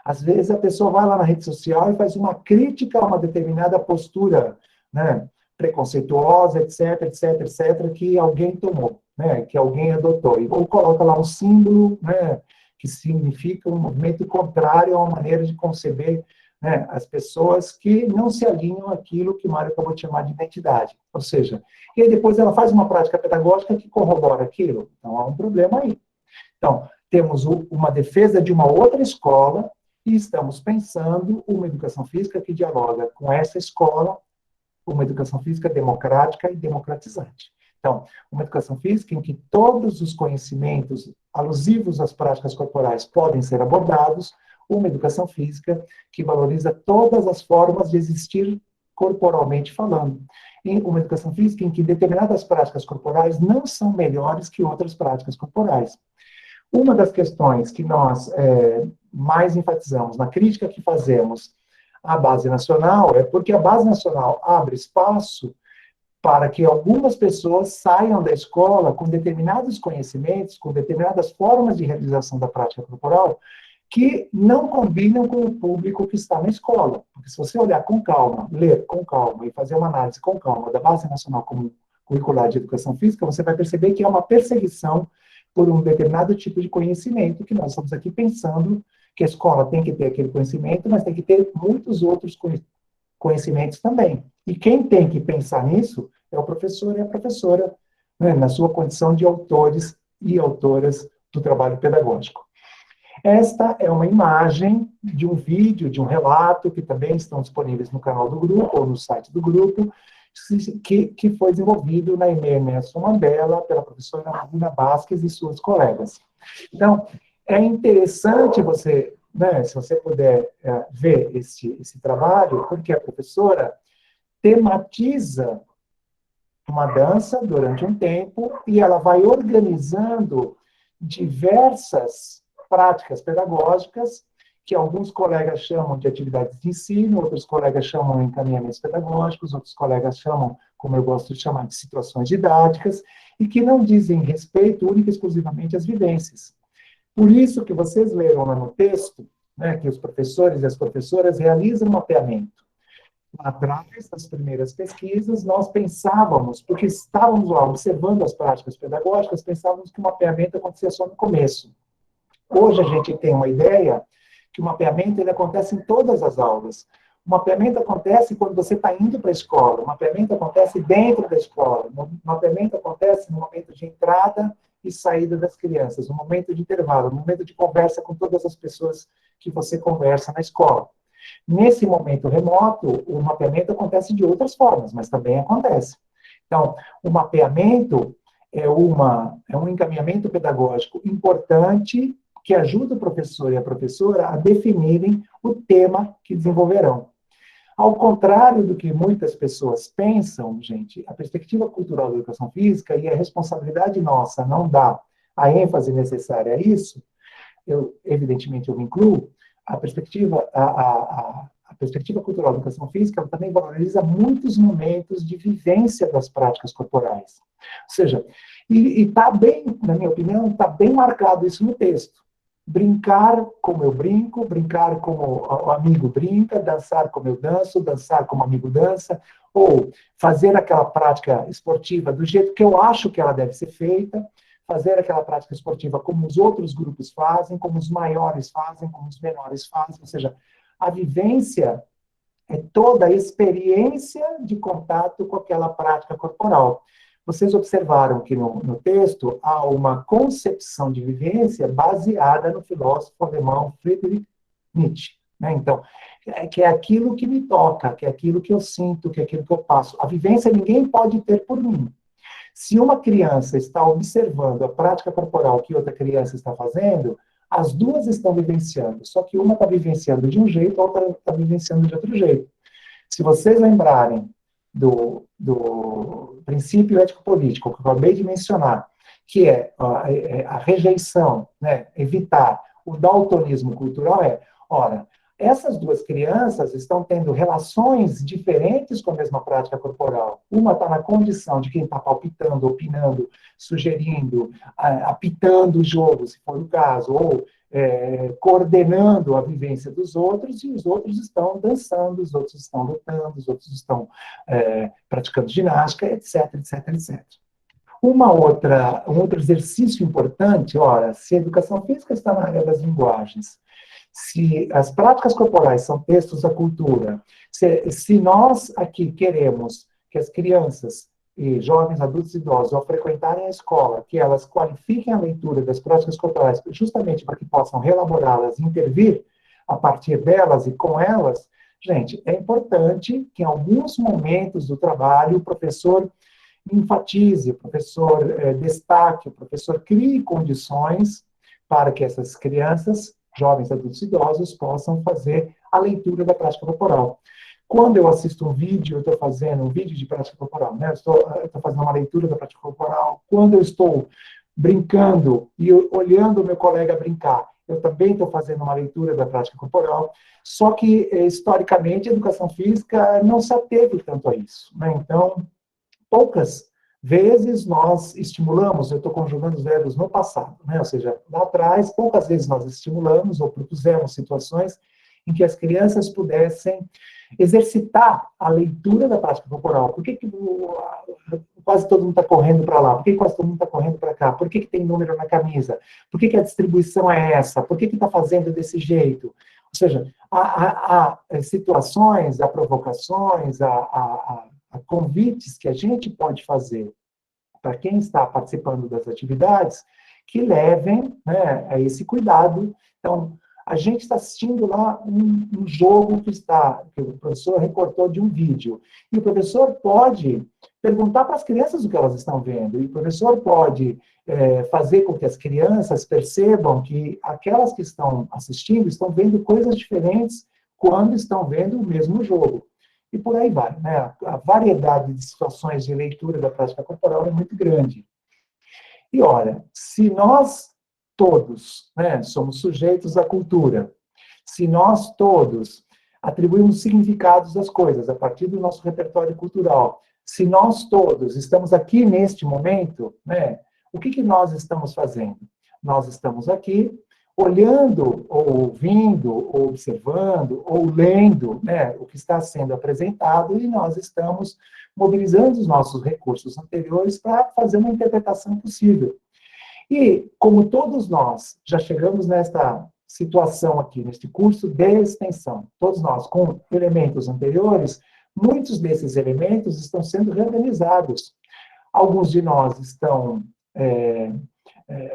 às vezes a pessoa vai lá na rede social e faz uma crítica a uma determinada postura, né, preconceituosa, etc, etc, etc, que alguém tomou, né, que alguém adotou. Ou coloca lá um símbolo, né, que significa um movimento contrário a uma maneira de conceber, né, as pessoas que não se alinham àquilo que o Mário acabou de chamar de identidade. Ou seja, e aí depois ela faz uma prática pedagógica que corrobora aquilo. Então, há um problema aí. Então, temos uma defesa de uma outra escola e estamos pensando uma educação física que dialoga com essa escola, uma educação física democrática e democratizante. Então, uma educação física em que todos os conhecimentos alusivos às práticas corporais podem ser abordados, uma educação física que valoriza todas as formas de existir corporalmente falando. E uma educação física em que determinadas práticas corporais não são melhores que outras práticas corporais. Uma das questões que nós mais enfatizamos na crítica que fazemos à base nacional é porque a base nacional abre espaço para que algumas pessoas saiam da escola com determinados conhecimentos, com determinadas formas de realização da prática corporal que não combinam com o público que está na escola. Porque se você olhar com calma, ler com calma e fazer uma análise com calma da Base Nacional Curricular de Educação Física, você vai perceber que é uma perseguição por um determinado tipo de conhecimento, que nós estamos aqui pensando que a escola tem que ter aquele conhecimento, mas tem que ter muitos outros conhecimentos também. E quem tem que pensar nisso é o professor e a professora, né, na sua condição de autores e autoras do trabalho pedagógico. Esta é uma imagem de um vídeo, de um relato, que também estão disponíveis no canal do grupo, ou no site do grupo, que foi desenvolvido na EMEA Nelson Mandela, pela professora Marina Vasquez e suas colegas. Então, é interessante você, né, se você puder ver esse trabalho, porque a professora tematiza uma dança durante um tempo e ela vai organizando diversas práticas pedagógicas, que alguns colegas chamam de atividades de ensino, outros colegas chamam de encaminhamentos pedagógicos, outros colegas chamam, como eu gosto de chamar, de situações didáticas, e que não dizem respeito única e exclusivamente às vivências. Por isso que vocês leram lá no texto, né, que os professores e as professoras realizam um mapeamento. Lá atrás, nas primeiras pesquisas, nós pensávamos, porque estávamos lá observando as práticas pedagógicas, pensávamos que o mapeamento acontecia só no começo. Hoje a gente tem uma ideia que o mapeamento ele acontece em todas as aulas. O mapeamento acontece quando você está indo para a escola, o mapeamento acontece dentro da escola, o mapeamento acontece no momento de entrada e saída das crianças, no momento de intervalo, no momento de conversa com todas as pessoas que você conversa na escola. Nesse momento remoto, o mapeamento acontece de outras formas, mas também acontece. Então, o mapeamento é um encaminhamento pedagógico importante que ajuda o professor e a professora a definirem o tema que desenvolverão. Ao contrário do que muitas pessoas pensam, gente, a perspectiva cultural da educação física, e a responsabilidade nossa não dá a ênfase necessária a isso, evidentemente eu me incluo, a perspectiva cultural da educação física ela também valoriza muitos momentos de vivência das práticas corporais. Ou seja, e está bem, na minha opinião, está bem marcado isso no texto. Brincar como eu brinco, brincar como o amigo brinca, dançar como eu danço, dançar como o amigo dança, ou fazer aquela prática esportiva do jeito que eu acho que ela deve ser feita, fazer aquela prática esportiva como os outros grupos fazem, como os maiores fazem, como os menores fazem, ou seja, a vivência é toda a experiência de contato com aquela prática corporal. Vocês observaram que no texto há uma concepção de vivência baseada no filósofo alemão Friedrich Nietzsche. Né? Então, que é aquilo que me toca, que é aquilo que eu sinto, que é aquilo que eu passo. A vivência ninguém pode ter por mim. Se uma criança está observando a prática corporal que outra criança está fazendo, as duas estão vivenciando, só que uma está vivenciando de um jeito, a outra está vivenciando de outro jeito. Se vocês lembrarem do princípio ético-político que eu acabei de mencionar, que é a rejeição, né, evitar o daltonismo cultural, ora, essas duas crianças estão tendo relações diferentes com a mesma prática corporal. Uma está na condição de quem está palpitando, opinando, sugerindo, apitando o jogo, se for o caso, ou coordenando a vivência dos outros, e os outros estão dançando, os outros estão lutando, os outros estão praticando ginástica, etc, etc, etc. Um outro exercício importante, ora, se a educação física está na área das linguagens, se as práticas corporais são textos da cultura, se nós aqui queremos que as crianças e jovens, adultos e idosos, ao frequentarem a escola, que elas qualifiquem a leitura das práticas corporais, justamente para que possam relaborá-las e intervir a partir delas e com elas, gente, é importante que em alguns momentos do trabalho o professor enfatize, o professor destaque, o professor crie condições para que essas crianças, jovens, adultos e idosos, possam fazer a leitura da prática corporal. Quando eu assisto um vídeo, eu estou fazendo um vídeo de prática corporal, né? Eu estou fazendo uma leitura da prática corporal. Quando eu estou brincando e olhando o meu colega brincar, eu também estou fazendo uma leitura da prática corporal. Só que, historicamente, a educação física não se ateve tanto a isso, né? Então, poucas vezes nós estimulamos, eu estou conjugando os verbos no passado, né? Ou seja, lá atrás, poucas vezes nós estimulamos ou propusemos situações em que as crianças pudessem exercitar a leitura da prática corporal. Por que quase todo mundo está correndo para lá? Por que quase todo mundo está correndo para cá? Por que tem número na camisa? Por que a distribuição é essa? Por que está fazendo desse jeito? Ou seja, há situações, há provocações, há convites que a gente pode fazer para quem está participando das atividades que levem, né, a esse cuidado. Então, a gente está assistindo lá um jogo que o professor recortou de um vídeo. E o professor pode perguntar para as crianças o que elas estão vendo. E o professor pode fazer com que as crianças percebam que aquelas que estão assistindo estão vendo coisas diferentes quando estão vendo o mesmo jogo. E por aí vai, né? A variedade de situações de leitura da prática corporal é muito grande. E olha, se nós todos, né, somos sujeitos à cultura, se nós todos atribuímos significados às coisas a partir do nosso repertório cultural, se nós todos estamos aqui neste momento, né, o que nós estamos fazendo? Nós estamos aqui olhando, ou ouvindo, ou observando, ou lendo, né, o que está sendo apresentado, e nós estamos mobilizando os nossos recursos anteriores para fazer uma interpretação possível. E, como todos nós já chegamos nesta situação aqui, neste curso de extensão, todos nós com elementos anteriores, muitos desses elementos estão sendo reorganizados. Alguns de nós estão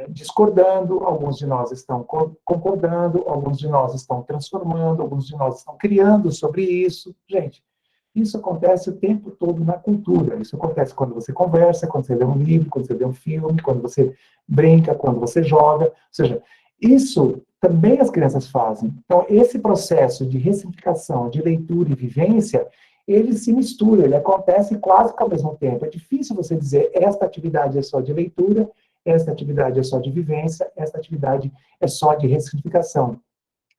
discordando, alguns de nós estão concordando, alguns de nós estão transformando, alguns de nós estão criando sobre isso. Gente, isso acontece o tempo todo na cultura. Isso acontece quando você conversa, quando você lê um livro, quando você vê um filme, quando você brinca, quando você joga. Ou seja, isso também as crianças fazem. Então, esse processo de ressignificação, de leitura e vivência, ele se mistura, ele acontece quase que ao mesmo tempo. É difícil você dizer, esta atividade é só de leitura, esta atividade é só de vivência, esta atividade é só de ressignificação.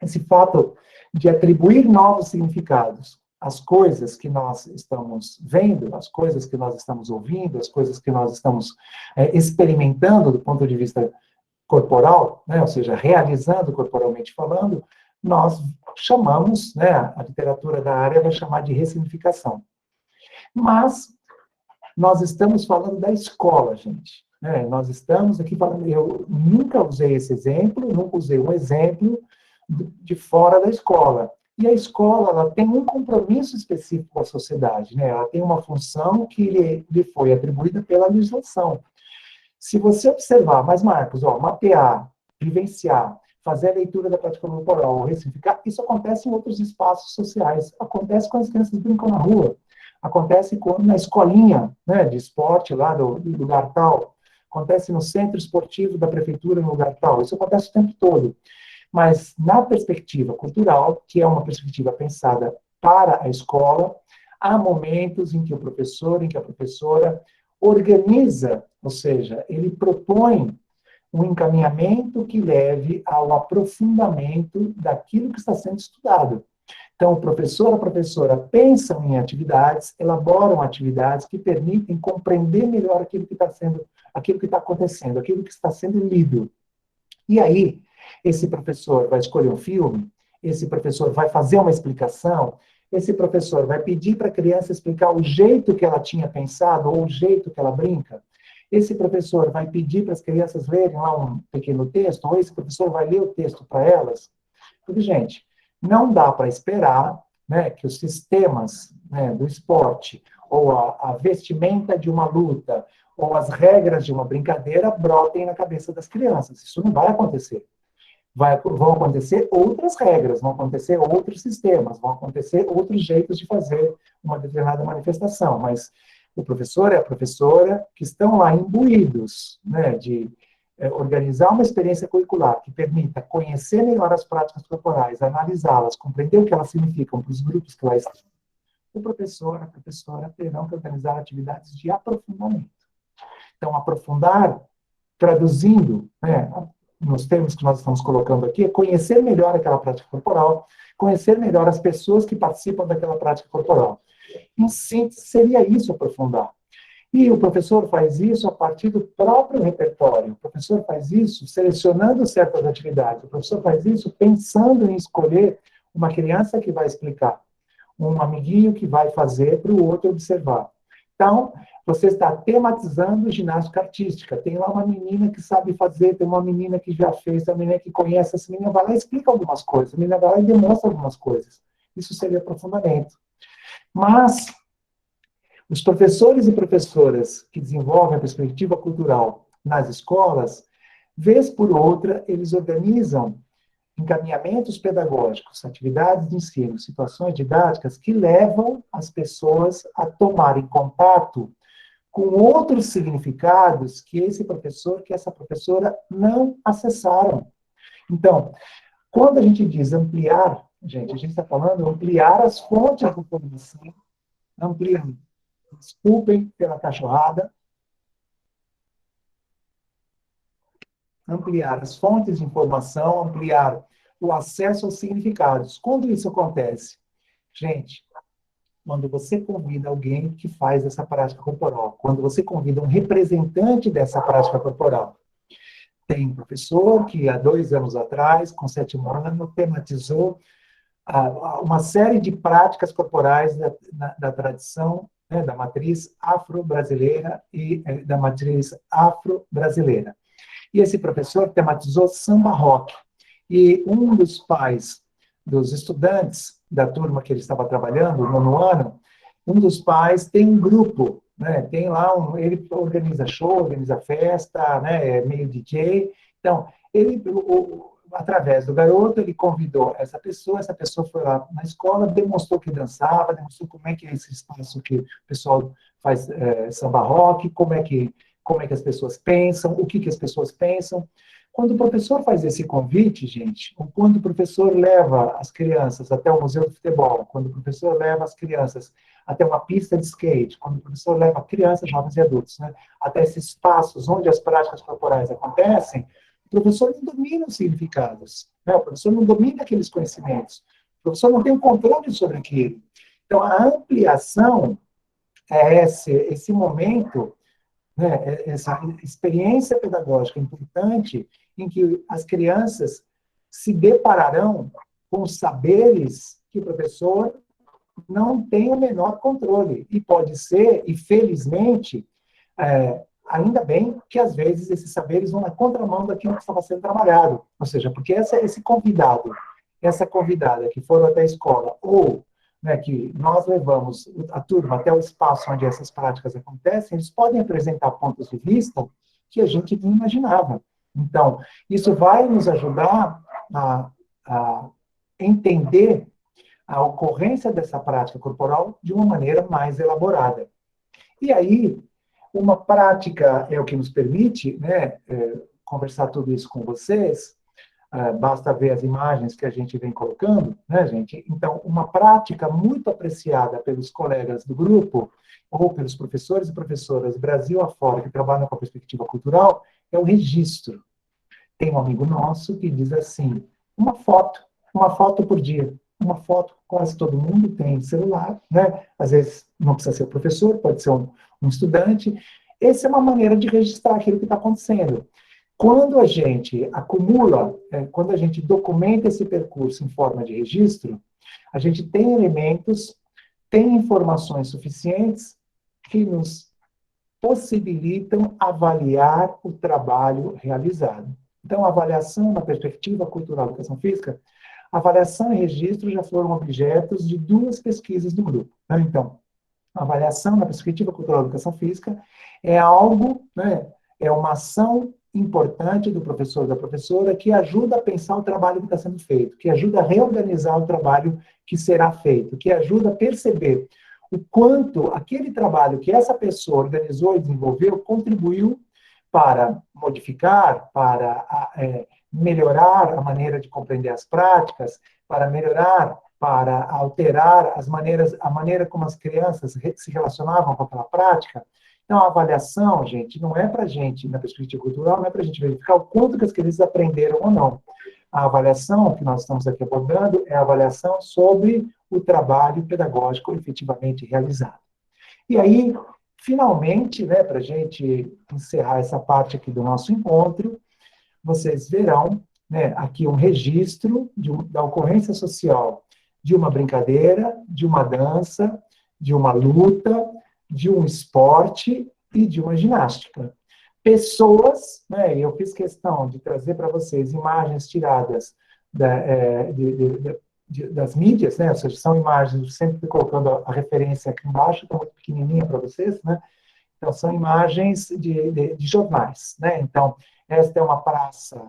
Esse fato de atribuir novos significados às coisas que nós estamos vendo, às coisas que nós estamos ouvindo, às coisas que nós estamos experimentando do ponto de vista corporal, né, ou seja, realizando corporalmente falando, nós chamamos, né, a literatura da área vai chamar de ressignificação. Mas nós estamos falando da escola, gente. Né? Nós estamos aqui falando, eu nunca usei esse exemplo, nunca usei um exemplo de fora da escola. E a escola, ela tem um compromisso específico com a sociedade, né? Ela tem uma função que lhe foi atribuída pela legislação. Se você observar, mas Marcos, mapear, vivenciar, fazer a leitura da prática corporal, ressignificar, isso acontece em outros espaços sociais. Acontece quando as crianças brincam na rua. Acontece na escolinha, né, de esporte lá do lugar tal. Acontece no centro esportivo da prefeitura no lugar tal. Isso acontece o tempo todo. Mas na perspectiva cultural, que é uma perspectiva pensada para a escola, há momentos em que o professor, em que a professora organiza, ou seja, ele propõe um encaminhamento que leve ao aprofundamento daquilo que está sendo estudado. Então, o professor, a professora pensam em atividades, elaboram atividades que permitem compreender melhor aquilo que está acontecendo, aquilo que está sendo lido. E aí, esse professor vai escolher um filme, esse professor vai fazer uma explicação, esse professor vai pedir para a criança explicar o jeito que ela tinha pensado ou o jeito que ela brinca. Esse professor vai pedir para as crianças lerem lá um pequeno texto, ou esse professor vai ler o texto para elas. Porque, gente, não dá para esperar, né, que os sistemas, né, do esporte, ou a vestimenta de uma luta, ou as regras de uma brincadeira brotem na cabeça das crianças. Isso não vai acontecer. Vão acontecer outras regras, vão acontecer outros sistemas, vão acontecer outros jeitos de fazer uma determinada manifestação, mas o professor e a professora que estão lá imbuídos, né, de organizar uma experiência curricular que permita conhecer melhor as práticas corporais, analisá-las, compreender o que elas significam para os grupos que lá estão. O professor e a professora terão que organizar atividades de aprofundamento. Então, aprofundar, traduzindo, né, nos termos que nós estamos colocando aqui, é conhecer melhor aquela prática corporal, conhecer melhor as pessoas que participam daquela prática corporal. Em síntese, seria isso aprofundar. E o professor faz isso a partir do próprio repertório. O professor faz isso selecionando certas atividades. O professor faz isso pensando em escolher uma criança que vai explicar, um amiguinho que vai fazer para o outro observar. Então, você está tematizando ginástica artística. Tem lá uma menina que sabe fazer, tem uma menina que já fez, tem uma menina que conhece, essa menina vai lá e explica algumas coisas, a menina vai lá e demonstra algumas coisas. Isso seria aprofundamento. Mas os professores e professoras que desenvolvem a perspectiva cultural nas escolas, vez por outra, eles organizam encaminhamentos pedagógicos, atividades de ensino, situações didáticas que levam as pessoas a tomarem contato com outros significados que esse professor, que essa professora não acessaram. Então, quando a gente diz ampliar, gente, a gente está falando ampliar as fontes de informação, ampliar, desculpem pela cachorrada, ampliar as fontes de informação, ampliar o acesso aos significados. Quando isso acontece? Gente, quando você convida alguém que faz essa prática corporal, quando você convida um representante dessa prática corporal, Tem um professor que, há 2 anos atrás, com 7º ano, tematizou uma série de práticas corporais da tradição, né, da matriz afro-brasileira e da matriz afro-brasileira. E esse professor tematizou samba rock. E um dos pais dos estudantes da turma que ele estava trabalhando, no 9º ano, um dos pais tem um grupo, né, tem lá ele organiza show, organiza festa, né, é meio DJ. Então, através do garoto, ele convidou essa pessoa foi lá na escola, demonstrou que dançava, demonstrou como é que é esse espaço que o pessoal faz samba rock, como é que as pessoas pensam, o que as pessoas pensam. Quando o professor faz esse convite, gente, ou quando o professor leva as crianças até o Museu do Futebol, quando o professor leva as crianças até uma pista de skate, quando o professor leva crianças, jovens e adultos, né, até esses espaços onde as práticas corporais acontecem, o professor não domina os significados, né, o professor não domina aqueles conhecimentos, o professor não tem um controle sobre aquilo. Então, a ampliação é esse momento, né, essa experiência pedagógica importante em que as crianças se depararão com saberes que o professor não tem o menor controle. E pode ser, e felizmente, ainda bem que às vezes esses saberes vão na contramão daquilo que estava sendo trabalhado. Ou seja, porque esse convidado, essa convidada que foram até a escola, ou, né, que nós levamos a turma até o espaço onde essas práticas acontecem, eles podem apresentar pontos de vista que a gente não imaginava. Então, isso vai nos ajudar a entender a ocorrência dessa prática corporal de uma maneira mais elaborada. E aí, uma prática é o que nos permite, né, conversar tudo isso com vocês. Basta ver as imagens que a gente vem colocando, né, gente? Então, uma prática muito apreciada pelos colegas do grupo, ou pelos professores e professoras Brasil afora que trabalham com a perspectiva cultural, é o registro. Tem um amigo nosso que diz assim, uma foto por dia. Uma foto, quase todo mundo tem celular, né? Às vezes não precisa ser o professor, pode ser um estudante. Essa é uma maneira de registrar aquilo que está acontecendo. Quando a gente acumula, quando a gente documenta esse percurso em forma de registro, a gente tem elementos, tem informações suficientes que nos possibilitam avaliar o trabalho realizado. Então, a avaliação na perspectiva cultural da educação física, avaliação e registro já foram objetos de 2 pesquisas do grupo. Né? Então, a avaliação na perspectiva cultural da educação física é algo, né, é uma ação importante do professor ou da professora que ajuda a pensar o trabalho que está sendo feito, que ajuda a reorganizar o trabalho que será feito, que ajuda a perceber o quanto aquele trabalho que essa pessoa organizou e desenvolveu contribuiu para modificar, para melhorar a maneira de compreender as práticas, para melhorar, para alterar a maneira como as crianças se relacionavam com aquela prática. Então, a avaliação, gente, não é para a gente, na perspectiva cultural, não é para a gente verificar o quanto que as crianças aprenderam ou não. A avaliação que nós estamos aqui abordando é a avaliação sobre o trabalho pedagógico efetivamente realizado. E aí, finalmente, né, para a gente encerrar essa parte aqui do nosso encontro, vocês verão, né, aqui um registro da ocorrência social de uma brincadeira, de uma dança, de uma luta, de um esporte e de uma ginástica. Pessoas, né, eu fiz questão de trazer para vocês imagens tiradas das mídias, né, ou seja, são imagens, sempre colocando a referência aqui embaixo, está muito pequenininha para vocês, né, então são imagens de jornais, né, então esta é uma praça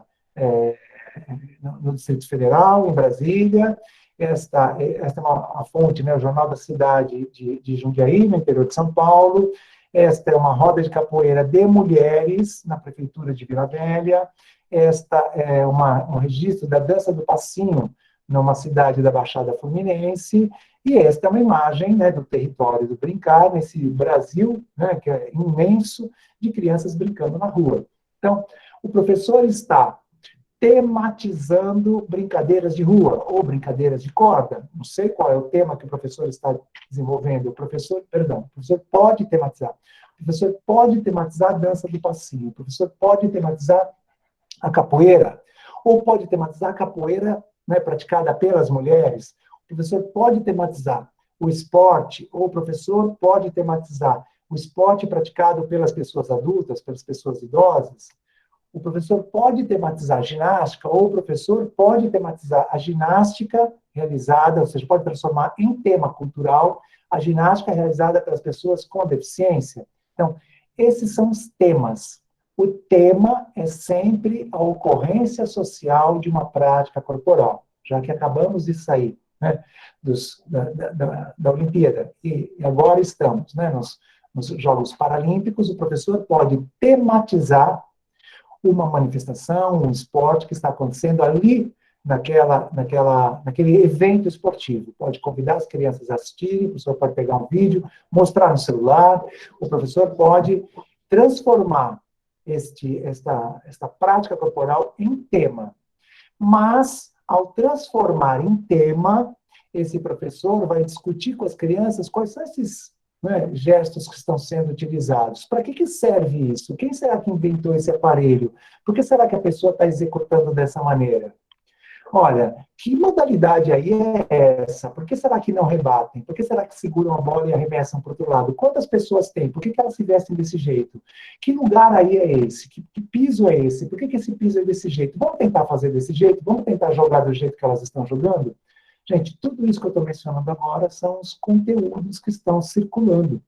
no Distrito Federal, em Brasília. Esta é uma fonte, né, o Jornal da Cidade de Jundiaí, no interior de São Paulo. Esta é uma roda de capoeira de mulheres na Prefeitura de Vila Velha. Esta é um registro da dança do passinho numa cidade da Baixada Fluminense. E esta é uma imagem, né, do território do brincar, nesse Brasil, né, que é imenso, de crianças brincando na rua. Então, o professor está tematizando brincadeiras de rua, ou brincadeiras de corda, não sei qual é o tema que o professor está desenvolvendo, o professor pode tematizar. O professor pode tematizar a dança do passinho, o professor pode tematizar a capoeira, ou pode tematizar a capoeira, né, praticada pelas mulheres. O professor pode tematizar o esporte, ou o professor pode tematizar o esporte praticado pelas pessoas adultas, pelas pessoas idosas. O professor pode tematizar a ginástica, ou o professor pode tematizar a ginástica realizada, ou seja, pode transformar em tema cultural a ginástica realizada pelas pessoas com deficiência. Então, esses são os temas. O tema é sempre a ocorrência social de uma prática corporal, já que acabamos de sair, né, da Olimpíada, e agora estamos, né, nos Jogos Paralímpicos. O professor pode tematizar uma manifestação, um esporte que está acontecendo ali naquele evento esportivo. Pode convidar as crianças a assistirem, o professor pode pegar um vídeo, mostrar no celular, o professor pode transformar esta prática corporal em tema. Mas, ao transformar em tema, esse professor vai discutir com as crianças quais são esses, né, gestos que estão sendo utilizados. Para que serve isso? Quem será que inventou esse aparelho? Por que será que a pessoa está executando dessa maneira? Olha, que modalidade aí é essa? Por que será que não rebatem? Por que será que seguram a bola e arremessam para o outro lado? Quantas pessoas tem? Por que elas se vestem desse jeito? Que lugar aí é esse? Que piso é esse? Por que esse piso é desse jeito? Vamos tentar fazer desse jeito? Vamos tentar jogar do jeito que elas estão jogando? Gente, tudo isso que eu estou mencionando agora são os conteúdos que estão circulando.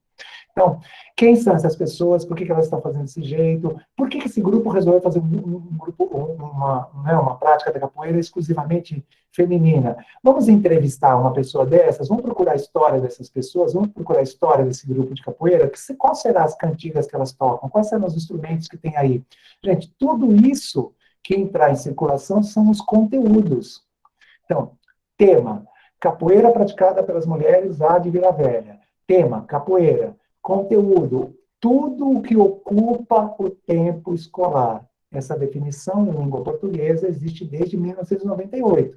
Então, quem são essas pessoas? Por que elas estão fazendo desse jeito? Por que esse grupo resolveu fazer uma prática da capoeira exclusivamente feminina? Vamos entrevistar uma pessoa dessas? Vamos procurar a história dessas pessoas? Vamos procurar a história desse grupo de capoeira? Quais serão as cantigas que elas tocam? Quais serão os instrumentos que tem aí? Gente, tudo isso que entrar em circulação são os conteúdos. Então, tema: capoeira praticada pelas mulheres lá de Vila Velha. Tema: capoeira. Conteúdo: tudo o que ocupa o tempo escolar. Essa definição em língua portuguesa existe desde 1998.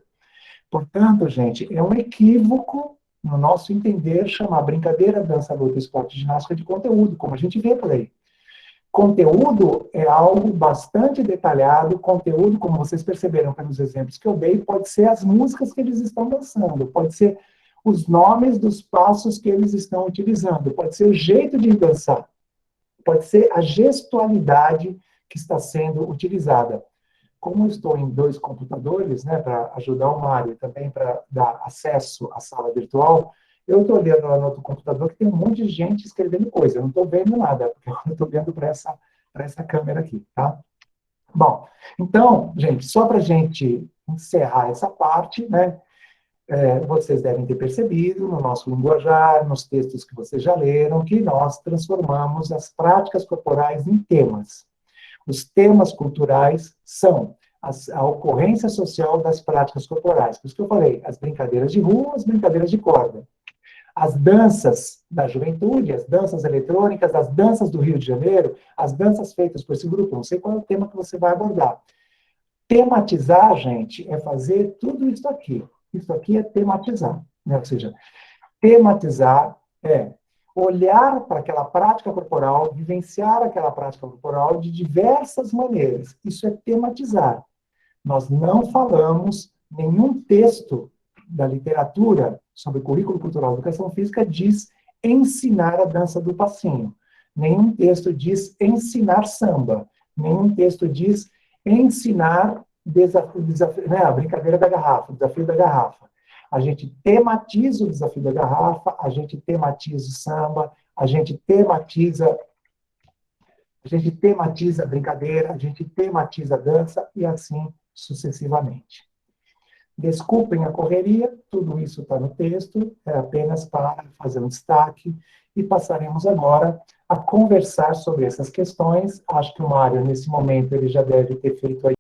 Portanto, gente, é um equívoco, no nosso entender, chamar brincadeira, dança, luta, esporte e ginástica de conteúdo, como a gente vê por aí. Conteúdo é algo bastante detalhado. Conteúdo, como vocês perceberam pelos exemplos que eu dei, pode ser as músicas que eles estão dançando, pode ser os nomes dos passos que eles estão utilizando, pode ser o jeito de dançar, pode ser a gestualidade que está sendo utilizada. Como eu estou em 2 computadores, né, para ajudar o Mário e também para dar acesso à sala virtual, eu estou olhando lá no outro computador que tem um monte de gente escrevendo coisa. Eu não estou vendo nada, porque eu estou vendo para essa câmera aqui, tá? Bom, então, gente, só para a gente encerrar essa parte, né, vocês devem ter percebido no nosso linguajar, nos textos que vocês já leram, que nós transformamos as práticas corporais em temas. Os temas culturais são a ocorrência social das práticas corporais. Por isso que eu falei, as brincadeiras de rua, as brincadeiras de corda. As danças da juventude, as danças eletrônicas, as danças do Rio de Janeiro, as danças feitas por esse grupo. Não sei qual é o tema que você vai abordar. Tematizar, gente, é fazer tudo isso aqui. Isso aqui é tematizar, né? Ou seja, tematizar é olhar para aquela prática corporal, vivenciar aquela prática corporal de diversas maneiras. Isso é tematizar. Nós não falamos, nenhum texto da literatura sobre currículo cultural de educação física diz ensinar a dança do passinho. Nenhum texto diz ensinar samba. Nenhum texto diz ensinar a brincadeira da garrafa, o desafio da garrafa. A gente tematiza o desafio da garrafa, a gente tematiza o samba, a gente tematiza a brincadeira, a gente tematiza a dança e assim sucessivamente. Desculpem a correria, tudo isso está no texto, é apenas para fazer um destaque e passaremos agora a conversar sobre essas questões. Acho que o Mário, nesse momento, ele já deve ter feito aí